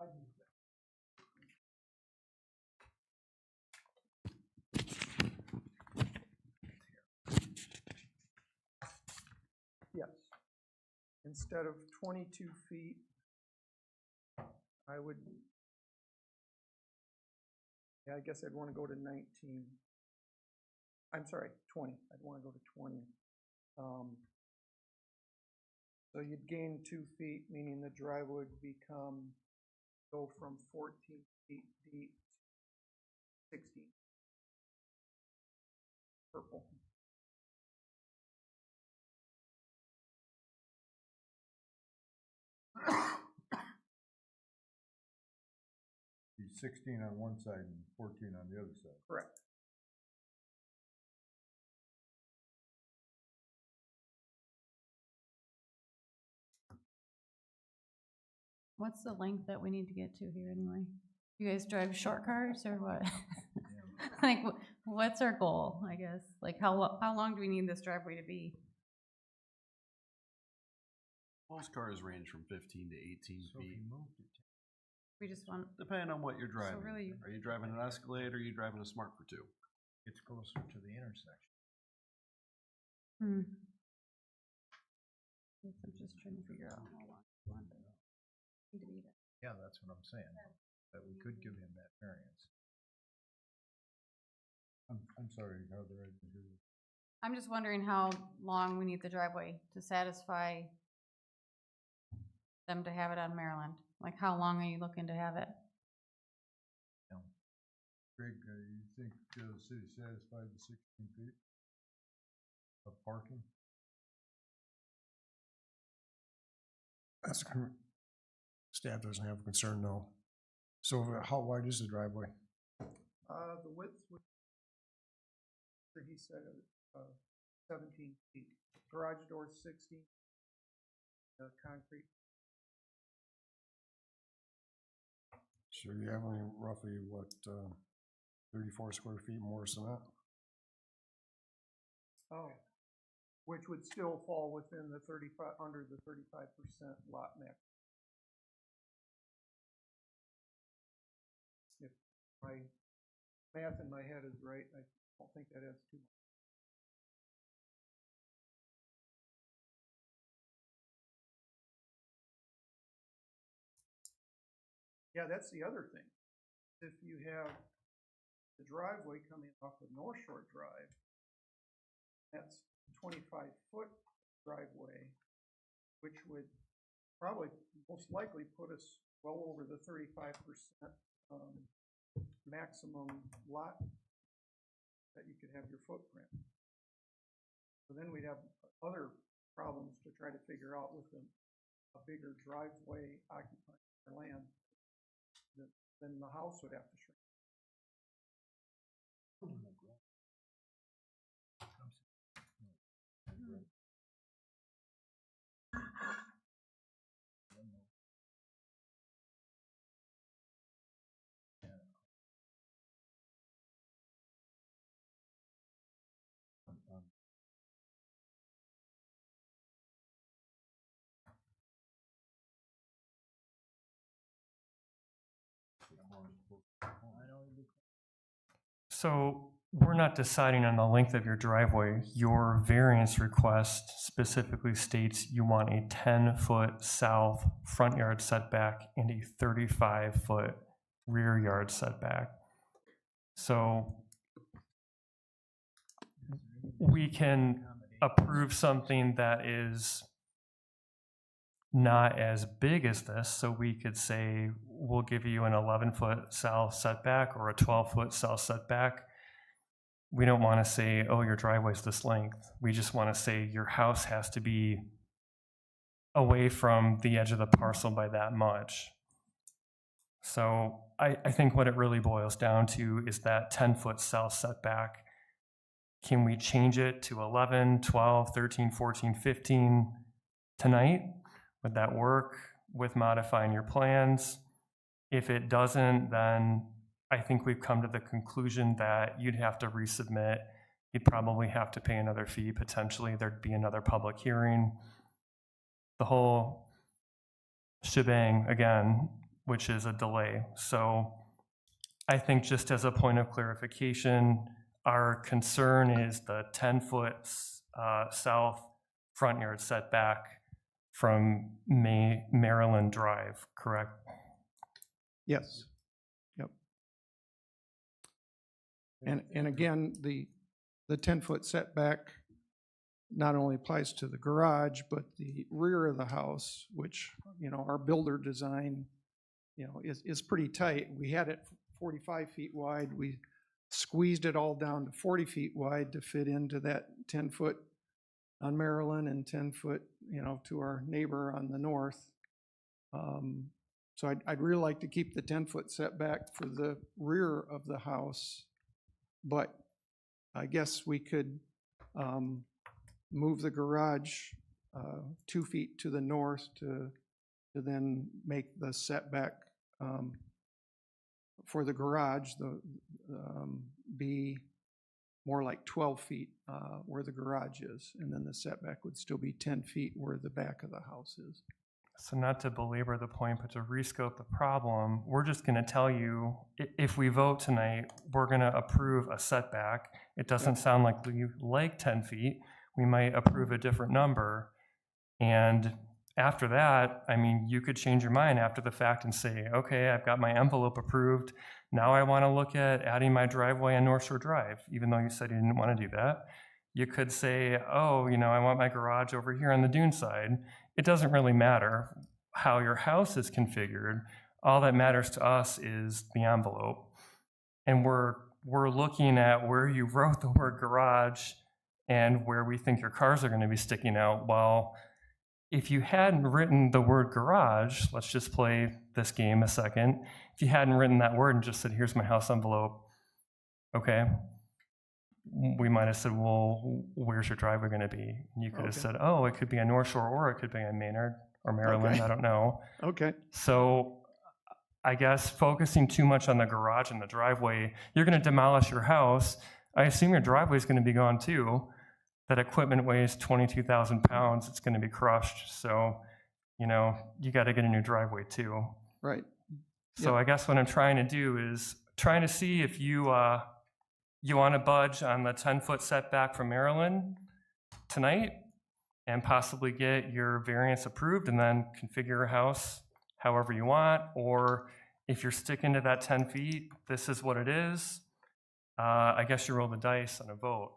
I use that. Yes. Instead of 22 feet, I would, yeah, I guess I'd want to go to 19. I'm sorry, 20. I'd want to go to 20. So you'd gain 2 feet, meaning the driveway would go from 14 feet deep to 16. Purple. Be 16 on one side and 14 on the other side. Correct. What's the length that we need to get to here anyway? You guys drive short cars or what? Like, what's our goal, I guess? Like, how long do we need this driveway to be? Most cars range from 15 to 18 So if feet, you moved it, We just want, depending on what you're driving. really- Are you driving an Escalade or are you driving a Smart for 2? it's closer to the intersection. I'm just trying to figure out how long we want it to be there. Yeah, that's what I'm saying, that we could give him that variance. I'm sorry, how did I do this? I'm just wondering how long we need the driveway to satisfy them to have it on Maryland. Like, how long are you looking to have it? Greg, you think the city satisfied the 16 feet of parking? That's, staff doesn't have a concern, no. So how wide is the driveway? The width would, he said, 17 feet. Garage door 60. Concrete. So you have only roughly, what, 34 square feet more than that? Oh. Which would still fall within the 35, under the 35% lot max. If my math in my head is right, I don't think that adds too much. Yeah, that's the other thing. If you have the driveway coming off of North Shore Drive, that's 25-foot driveway, which would probably most likely put us well over the 35% maximum lot that you could have your footprint. So then we'd have other problems to try to figure out with a bigger driveway occupying our land. Then the house would have to shrink. So we're not deciding on the length of your driveway. Your variance request specifically states you want a 10-foot south front yard setback and a 35-foot rear yard setback. So we can approve something that is not as big as this, so we could say, we'll give you an 11-foot south setback or a 12-foot south setback. We don't want to say, oh, your driveway's this length. We just want to say your house has to be away from the edge of the parcel by that much. So I think what it really boils down to is that 10-foot south setback. Can we change it to 11, 12, 13, 14, 15 tonight? Would that work with modifying your plans? If it doesn't, then I think we've come to the conclusion that you'd have to resubmit. You'd probably have to pay another fee, potentially. There'd be another public hearing. The whole shebang again, which is a delay. So I think just as a point of clarification, our concern is the 10-foot south front yard setback from Maryland Drive, correct? Yes. Yep. And again, the 10-foot setback not only applies to the garage, but the rear of the house, which, you know, our builder design, you know, is pretty tight. We had it 45 feet wide. We squeezed it all down to 40 feet wide to fit into that 10-foot on Maryland and 10-foot, you know, to our neighbor on the north. So I'd really like to keep the 10-foot setback for the rear of the house, but I guess we could move the garage 2 feet to the north to then make the setback for the garage be more like 12 feet where the garage is, and then the setback would still be 10 feet where the back of the house is. So not to belabor the point, but to rescope the problem, we're just going to tell you, if we vote tonight, we're going to approve a setback. It doesn't sound like we like 10 feet. We might approve a different number. And after that, I mean, you could change your mind after the fact and say, okay, I've got my envelope approved. Now I want to look at adding my driveway on North Shore Drive, even though you said you didn't want to do that. You could say, oh, you know, I want my garage over here on the dune side. It doesn't really matter how your house is configured. All that matters to us is the envelope. And we're looking at where you wrote the word garage and where we think your cars are going to be sticking out. Well, if you hadn't written the word garage, let's just play this game a second. If you hadn't written that word and just said, here's my house envelope, okay, we might have said, well, where's your driveway going to be? And you could have said, oh, it could be on North Shore or it could be on Maynard or Maryland, I don't know. Okay. So I guess focusing too much on the garage and the driveway, you're going to demolish your house. I assume your driveway is going to be gone too. That equipment weighs 22,000 pounds. It's going to be crushed. So, you know, you got to get a new driveway too. Right. So I guess what I'm trying to do is trying to see if you want to budge on the 10-foot setback from Maryland tonight and possibly get your variance approved and then configure your house however you want. Or if you're sticking to that 10 feet, this is what it is. I guess you roll the dice on a vote.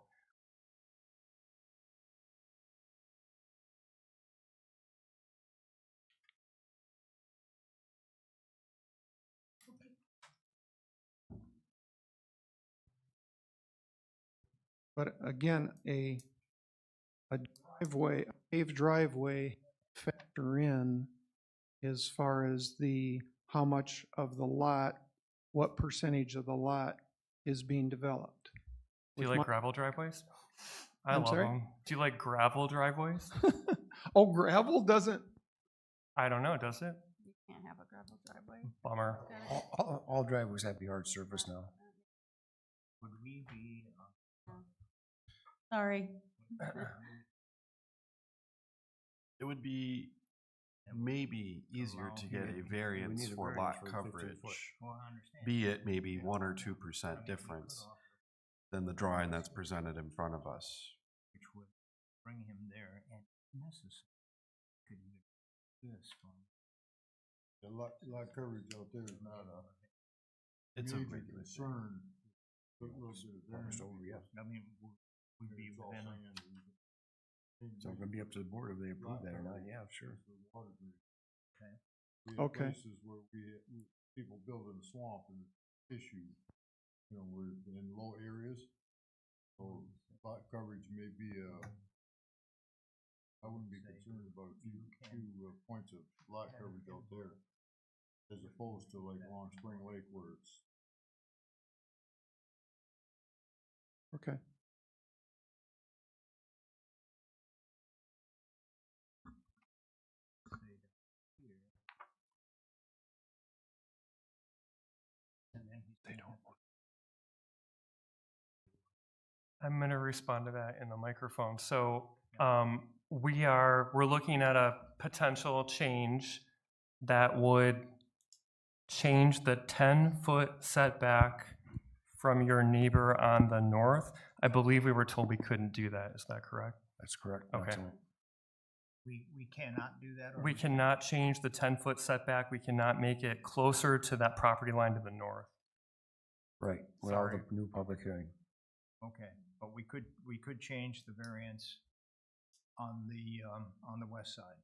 But again, a driveway, a paved driveway factor in as far as how much of the lot, what percentage of the lot is being developed. Do you With like gravel driveways? I I'm love sorry? them. Do you like gravel driveways? Oh, gravel doesn't, I don't know, does it? You can't have a gravel driveway. Bummer. All driveways have to be hard surface now. Would we be, Sorry. It would be maybe easier to get a variance for lot coverage, well, I understand. be it maybe 1 or 2% difference than the drawing that's presented in front of us. Which would bring him there and necessary. Could you do this from? The lot coverage out there is not It's a major regular thing. concern. Put a little bit of variance. I mean, we'd be It's all within, sand and- So it's gonna be up to the board if they approve that or not, yeah, sure. For water drainage. Okay. We have Okay. places where people build in the swamp and issue, you know, we're in low areas. So lot coverage may be, I wouldn't be concerned about a few points of lot coverage out there. As opposed to like along Spring Lake where it's Okay. they don't. I'm going to respond to that in the microphone. So we're looking at a potential change that would change the 10-foot setback from your neighbor on the north. I believe we were told we couldn't do that. Is that correct? That's correct. Okay. That's all. We cannot do that? or We cannot change the 10-foot setback. We cannot make it closer to that property line to the north. Right, without Sorry. the new public hearing. Okay, but we could change the variance on the west side.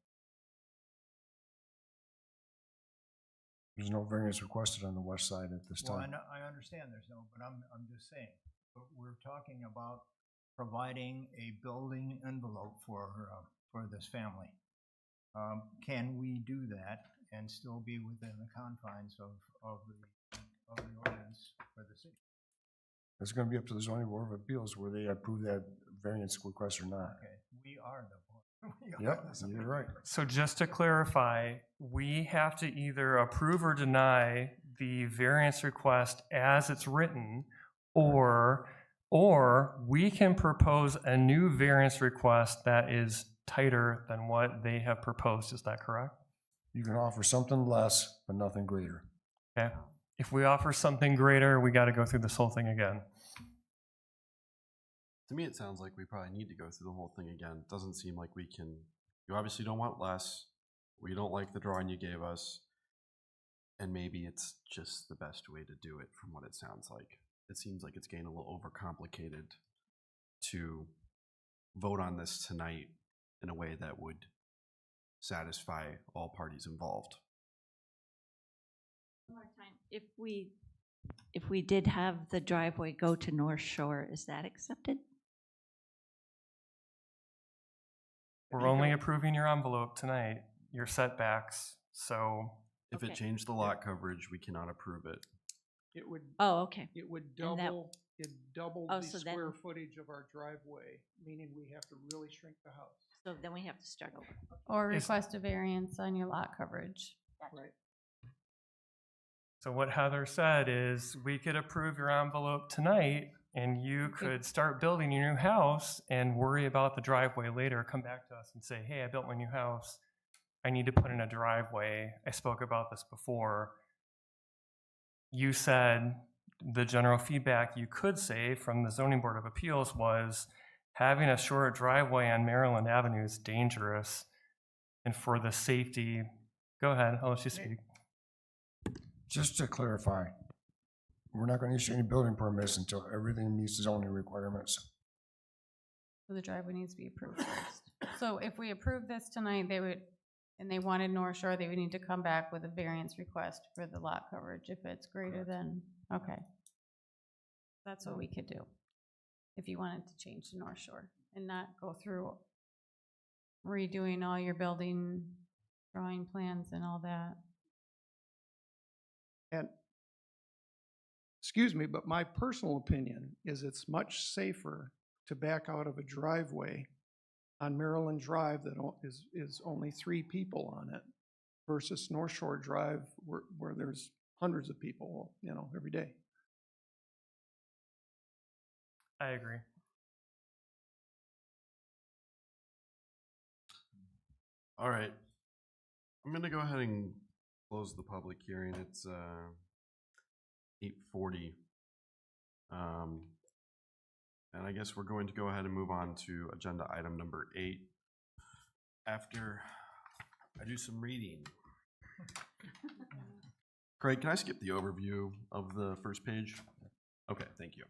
There's no variance requested on the west side at this Well, time. I understand there's no, but I'm just saying, but we're talking about providing a building envelope for this family. Can we do that and still be within the confines of the ordinance for the city? It's gonna be up to the zoning board of appeals where they approve that variance request or not. Okay, we are the board. We are Yep, the zoning you're right. board. So just to clarify, we have to either approve or deny the variance request as it's written, or we can propose a new variance request that is tighter than what they have proposed. Is that correct? You can offer something less, but nothing greater. Okay. If we offer something greater, we got to go through this whole thing again. To me, it sounds like we probably need to go through the whole thing again. It doesn't seem like we can, you obviously don't want less. We don't like the drawing you gave us. And maybe it's just the best way to do it from what it sounds like. It seems like it's getting a little overcomplicated to vote on this tonight in a way that would satisfy all parties involved. One more time. If we did have the driveway go to North Shore, is that accepted? We're only approving your envelope tonight, your setbacks. So If Okay. it changed the lot coverage, we cannot approve it. It would, Oh, okay. it would And that- double Oh, the so then- square footage of our driveway, meaning we have to really shrink the house. So then we have to start over. Or Is- request a variance on your lot coverage. Right. So what Heather said is we could approve your envelope tonight and you could start building your new house and worry about the driveway later, come back to us and say, hey, I built my new house. I need to put in a driveway. I spoke about this before. You said the general feedback you could say from the Zoning Board of Appeals was having a short driveway on Maryland Avenue is dangerous. And for the safety, go ahead, I'll let you speak. Just to clarify, we're not gonna issue any building permits until everything meets the zoning requirements. So the driveway needs to be approved first. So if we approve this tonight, they would, and they wanted North Shore, they would need to come back with a variance request for the lot coverage if it's greater than, okay. That's what we could do. If you wanted to change to North Shore and not go through redoing all your building drawing plans and all that. And, excuse me, but my personal opinion is it's much safer to back out of a driveway on Maryland Drive that is only 3 people on it versus North Shore Drive where there's hundreds of people, you know, every day. I agree. All right. I'm gonna go ahead and close the public hearing. It's 8:40. And I guess we're going to go ahead and move on to agenda item number 8. After I do some reading. Craig, can I skip the overview of the first page? Okay, thank you.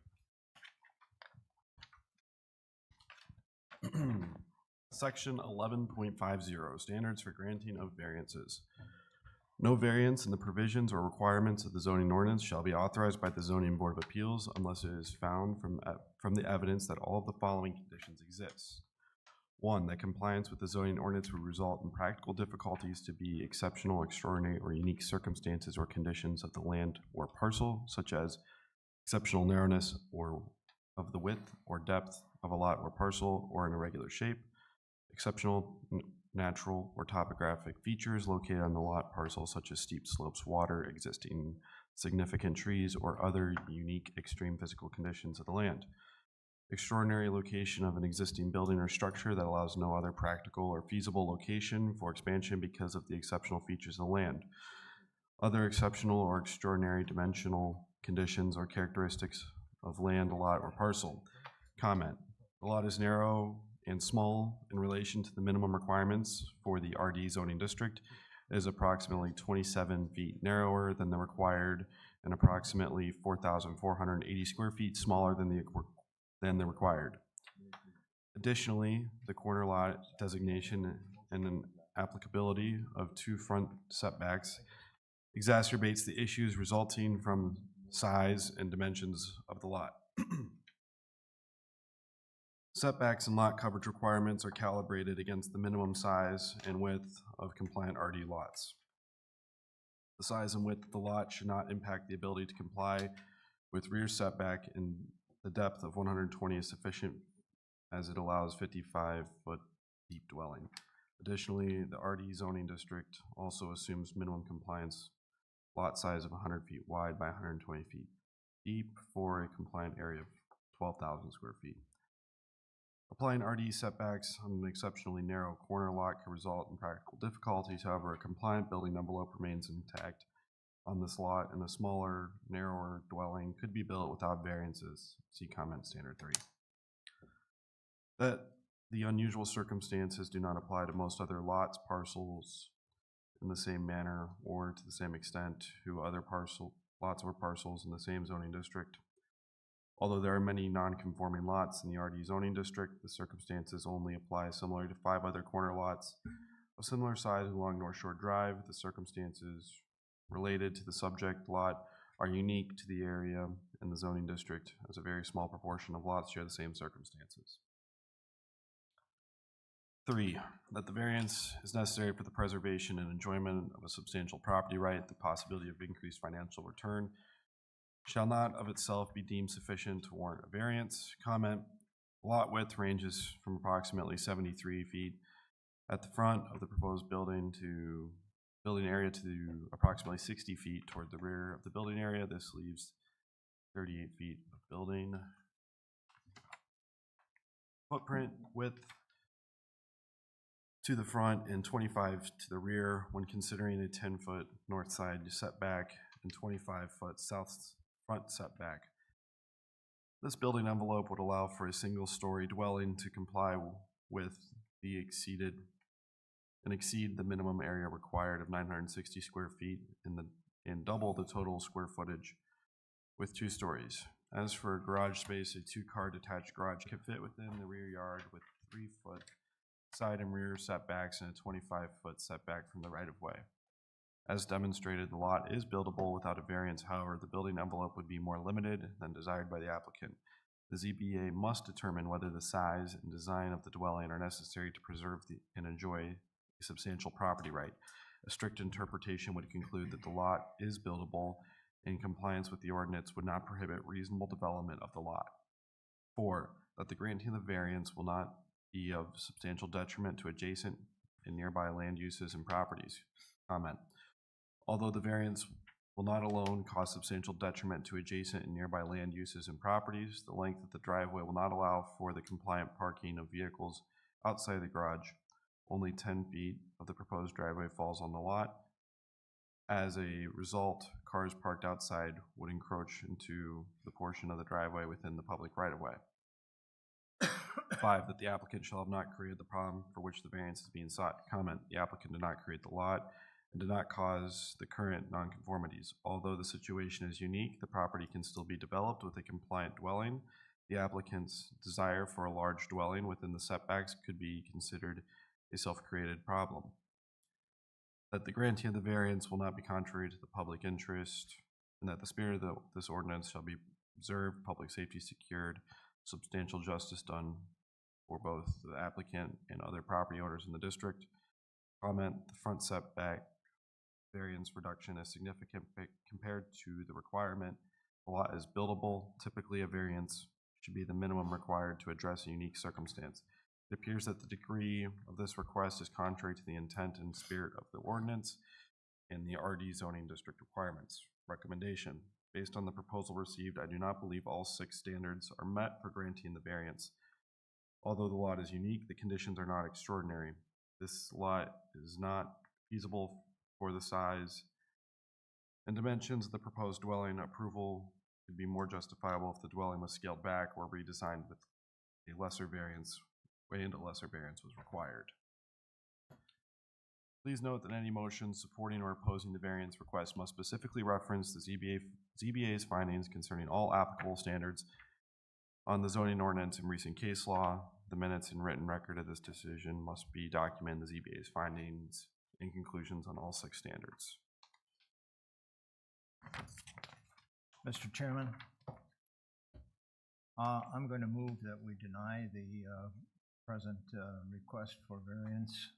Section 11.50, standards for granting of variances. No variance in the provisions or requirements of the zoning ordinance shall be authorized by the Zoning Board of Appeals unless it is found from the evidence that all of the following conditions exist. 1, that compliance with the zoning ordinance would result in practical difficulties to be exceptional, extraordinary, or unique circumstances or conditions of the land or parcel, such as exceptional narrowness or of the width or depth of a lot or parcel or an irregular shape, exceptional natural or topographic features located on the lot parcel, such as steep slopes, water, existing significant trees, or other unique extreme physical conditions of the land. Extraordinary location of an existing building or structure that allows no other practical or feasible location for expansion because of the exceptional features of the land. Other exceptional or extraordinary dimensional conditions or characteristics of land, lot, or parcel. Comment: the lot is narrow and small in relation to the minimum requirements for the RD zoning district. It is approximately 27 feet narrower than the required and approximately 4,480 square feet smaller than the required. Additionally, the corner lot designation and an applicability of 2 front setbacks exacerbates the issues resulting from size and dimensions of the lot. Setbacks and lot coverage requirements are calibrated against the minimum size and width of compliant RD lots. The size and width of the lot should not impact the ability to comply with rear setback, and the depth of 120 is sufficient as it allows 55-foot deep dwelling. Additionally, the RD zoning district also assumes minimum compliance lot size of 100 feet wide by 120 feet deep for a compliant area of 12,000 square feet. Applying RD setbacks on an exceptionally narrow corner lot can result in practical difficulties. However, a compliant building envelope remains intact on this lot, and a smaller, narrower dwelling could be built without variances. See comment standard 3. That the unusual circumstances do not apply to most other lots, parcels in the same manner or to the same extent to other lots or parcels in the same zoning district. Although there are many non-conforming lots in the RD zoning district, the circumstances only apply similar to 5 other corner lots of similar size along North Shore Drive. The circumstances related to the subject lot are unique to the area and the zoning district, as a very small proportion of lots share the same circumstances. 3, that the variance is necessary for the preservation and enjoyment of a substantial property right. The possibility of increased financial return shall not of itself be deemed sufficient to warrant a variance. Comment: lot width ranges from approximately 73 feet at the front of the proposed building area to approximately 60 feet toward the rear of the building area. This leaves 38 feet of building footprint width to the front and 25 to the rear when considering a 10-foot north side setback and 25-foot south front setback. This building envelope would allow for a single-story dwelling to comply with the exceed the minimum area required of 960 square feet and double the total square footage with 2 stories. As for garage space, a 2-car detached garage can fit within the rear yard with 3-foot side and rear setbacks and a 25-foot setback from the right-of-way. As demonstrated, the lot is buildable without a variance. However, the building envelope would be more limited than desired by the applicant. The ZBA must determine whether the size and design of the dwelling are necessary to preserve and enjoy a substantial property right. A strict interpretation would conclude that the lot is buildable in compliance with the ordinance would not prohibit reasonable development of the lot. 4, that the granting of the variance will not be of substantial detriment to adjacent and nearby land uses and properties. Comment: although the variance will not alone cause substantial detriment to adjacent and nearby land uses and properties, the length of the driveway will not allow for the compliant parking of vehicles outside the garage. Only 10 feet of the proposed driveway falls on the lot. As a result, cars parked outside would encroach into the portion of the driveway within the public right-of-way. 5, that the applicant shall have not created the problem for which the variance is being sought. Comment: the applicant did not create the lot, and did not cause the current nonconformities. Although the situation is unique, the property can still be developed with a compliant dwelling. The applicant's desire for a large dwelling within the setbacks could be considered a self-created problem. That the granting of the variance will not be contrary to the public interest, and that the spirit of this ordinance shall be observed, public safety secured, substantial justice done for both the applicant and other property owners in the district. Comment, the front setback variance reduction is significant compared to the requirement. The lot is buildable. Typically, a variance should be the minimum required to address a unique circumstance. It appears that the degree of this request is contrary to the intent and spirit of the ordinance and the RD zoning district requirements. Recommendation, based on the proposal received, I do not believe all 6 standards are met for granting the variance. Although the lot is unique, the conditions are not extraordinary. This lot is not feasible for the size and dimensions of the proposed dwelling. Approval could be more justifiable if the dwelling was scaled back or redesigned with a lesser variance, and a lesser variance was required. Please note that any motion supporting or opposing the variance request must specifically reference the ZBA's findings concerning all applicable standards on the zoning ordinance and recent case law. The minutes and written record of this decision must be documenting the ZBA's findings and conclusions on all 6 standards. Mr. Chairman, I'm going to move that we deny the present request for variance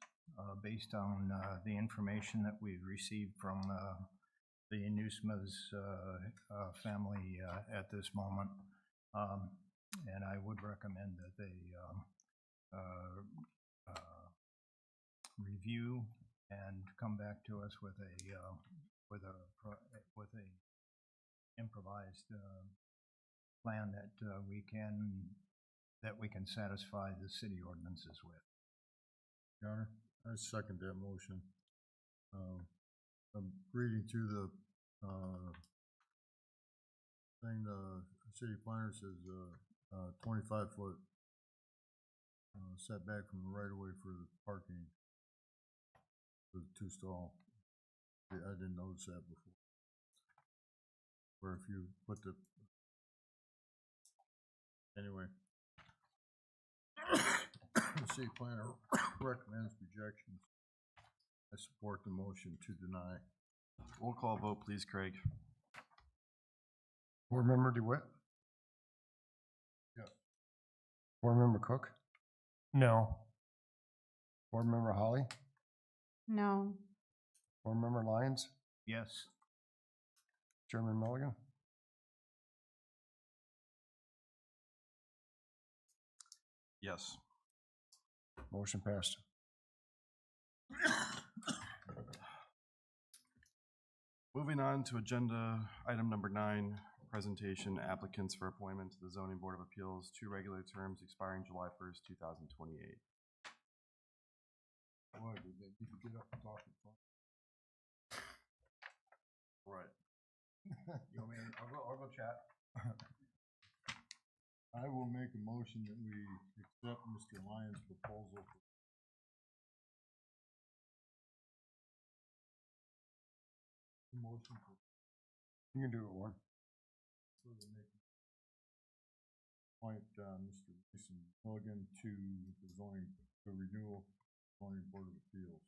based on the information that we've received from the Newsmith's family at this moment. And I would recommend that they review and come back to us with a improvised plan that we can satisfy the city ordinances with. Your Honor, I second that motion. I'm reading through the thing, the city planner says 25-foot setback from the right-of-way for the parking for the 2-stall. I didn't notice that before. Or if you put the, anyway. The city planner recommends rejection. I support the motion to deny. Roll call vote, please, Craig. Board Member DeWitt? Yes. Board Member Cook? No. Board Member Holly? No. Board Member Lyons? Yes. Chairman Milligan? Yes. Motion passed. Moving on to agenda item number 9, presentation applicants for appointment to the Zoning Board of Appeals, 2 regular terms expiring July 1st, 2028. Why, did they need to get up and talk in front? Right. You want me, I'll go chat. I will make a motion that we accept Mr. Lyons' proposal for motion for You can do it, Warren. further making appoint Mr. Jason Milligan to the zoning, the renewal zoning board of appeals.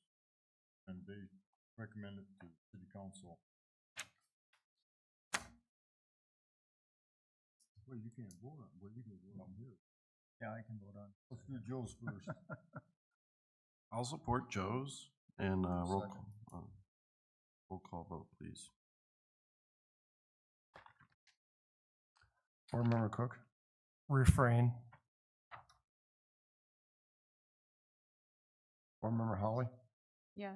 And they recommend it to the city council. Well, you can't vote on, well, you can vote on here. Yeah, I can vote on. Let's do Joe's first. I'll support Joe's and roll Second. call vote, please. Board Member Cook? Refrain. Board Member Holly? Yes.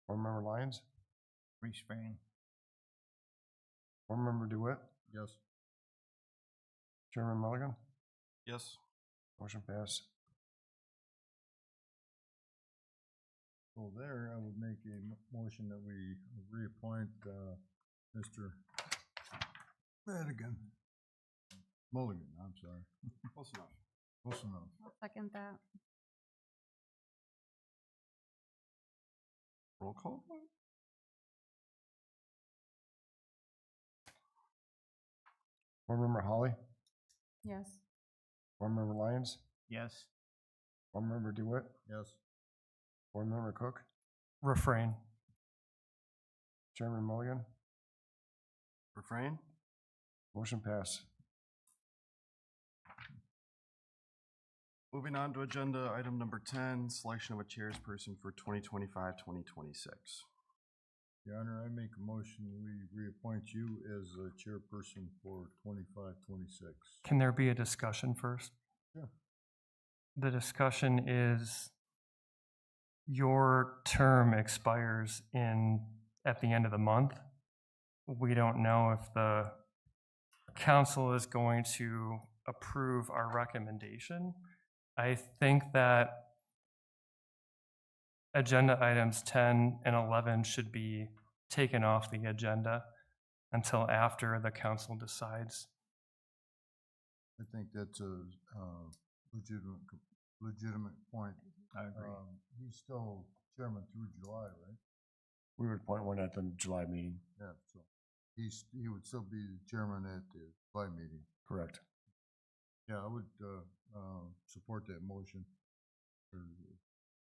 Board Member Lyons? Restrain. Board Member DeWitt? Yes. Chairman Milligan? Yes. Motion passed. So there, I would make a motion that we reappoint Mr. Madigan. Mulligan, I'm sorry. Close enough. Close enough. I'll second that. Roll Roll call vote? Board Member Holly, Yes. Board Member Lyons, Yes. Board Member DeWitt, Yes. Board Member Cook, Refrain. Chairman Milligan, Refrain? motion passed. Moving on to agenda item number 10, selection of a chairperson for 2025-2026. Your Honor, I make a motion, we reappoint you as a chairperson for 25-26. Can there be a discussion first? Sure. The discussion is your term expires at the end of the month. We don't know if the council is going to approve our recommendation. I think that agenda items 10 and 11 should be taken off the agenda until after the council decides. I think that's a legitimate point. I agree. He's still chairman through July, right? We would appoint one at the July meeting. Yeah, so he would still be the chairman at the July meeting. Correct. Yeah, I would support that motion or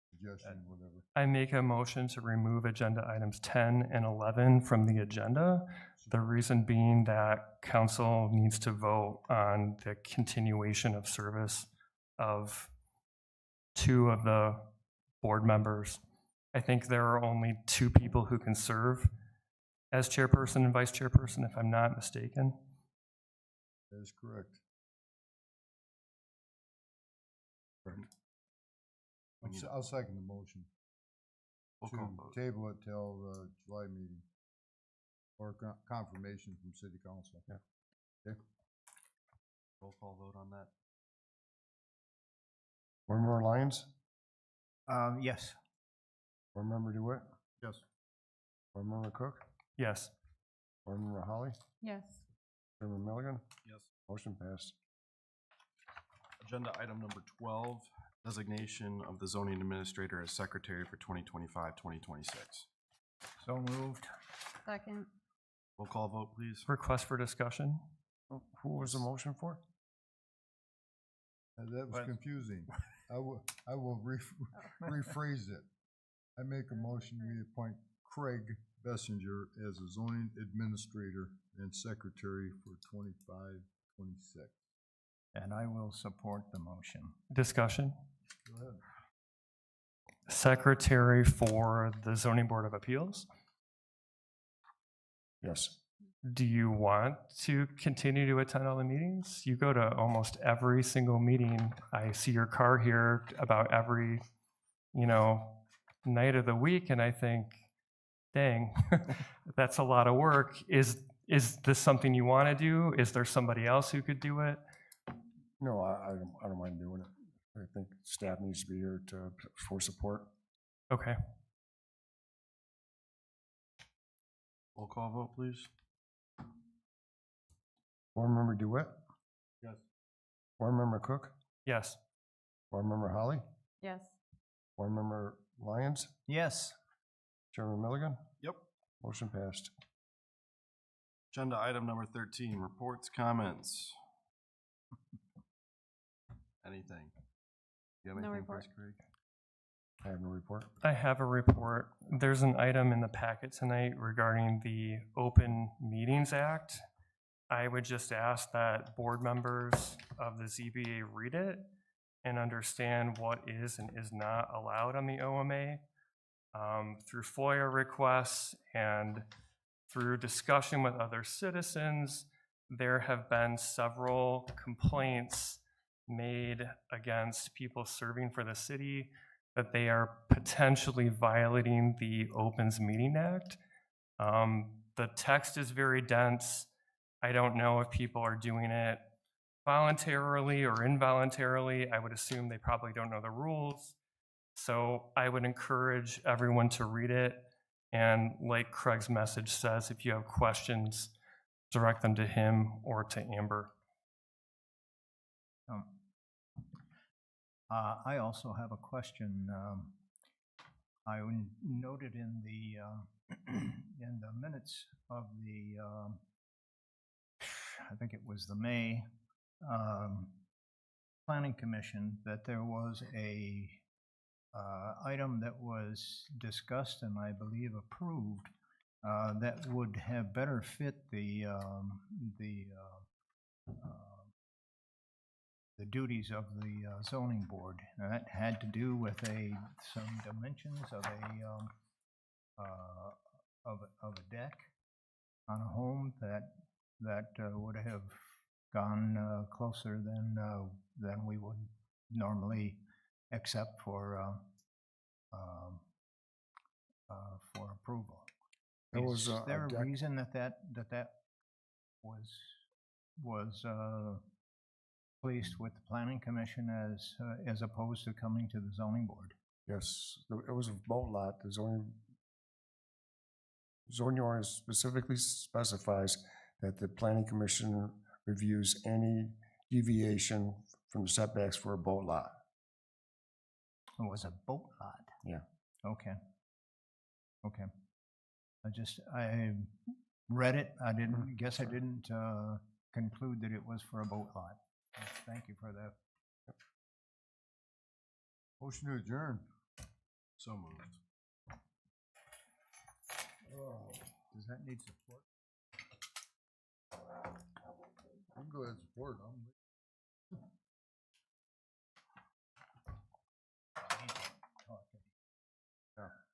suggestion, whatever. I make a motion to remove agenda items 10 and 11 from the agenda. The reason being that council needs to vote on the continuation of service of 2 of the board members. I think there are only 2 people who can serve as chairperson and vice chairperson, if I'm not mistaken. That is correct. I'll second the motion Roll call to vote. table it till the July meeting or confirmation from city council. Yeah. Okay. Roll call vote on that. Board Member Lyons, Yes. Board Member DeWitt, Yes. Board Member Cook, Yes. Board Member Holly, Yes. Chairman Milligan, Yes. motion passed. Agenda item number 12, designation of the zoning administrator as secretary for 2025-2026. So moved. Second. Roll call vote, please. Request for discussion? Who was the motion for? That was confusing. I will rephrase it. I make a motion, we appoint Craig Bessinger as a zoning administrator and secretary for 25-26. And I will support the motion. Discussion? Go ahead. Secretary for the Zoning Board of Appeals? Yes. Do you want to continue to attend all the meetings? You go to almost every single meeting. I see your car here about every, night of the week, and I think, dang, that's a lot of work. Is this something you want to do? Is there somebody else who could do it? No, I don't mind doing it. I think staff needs to be here for support. Okay. Roll call vote, please. Board Member DeWitt, Yes. Board Member Cook, Yes. Board Member Holly, Yes. Board Member Lyons, Yes. Chairman Milligan, Yep. motion passed. Agenda item number 13, reports, comments. Anything? Do you have No anything for us, report. Craig? I have no report. I have a report. There's an item in the packet tonight regarding the Open Meetings Act. I would just ask that board members of the ZBA read it and understand what is and is not allowed on the OMA. Through FOIA requests and through discussion with other citizens, there have been several complaints made against people serving for the city that they are potentially violating the Opens Meeting Act. The text is very dense. I don't know if people are doing it voluntarily or involuntarily. I would assume they probably don't know the rules. So I would encourage everyone to read it. And like Craig's message says, if you have questions, direct them to him or to Amber. I also have a question. noted in the, in the minutes of the, I think it was the May, Planning Commission, that there was a, item that was discussed and I believe approved, that would have better fit the duties of the zoning board. And that had to do with some dimensions of a deck on a home that would have gone closer than we would normally accept for approval. There was Is a there a deck- reason that was placed with the planning commission as opposed to coming to the zoning board? Yes, it was a boat lot. The zoning ordinance specifically specifies that the planning commission reviews any deviation from the setbacks for a boat lot. It was a boat lot? Yeah. Okay. Okay. I read it, I didn't, guess I didn't conclude that it was for a boat lot. Thank you for that. Motion to adjourn. So moved. Does that need support? You can go ahead and support.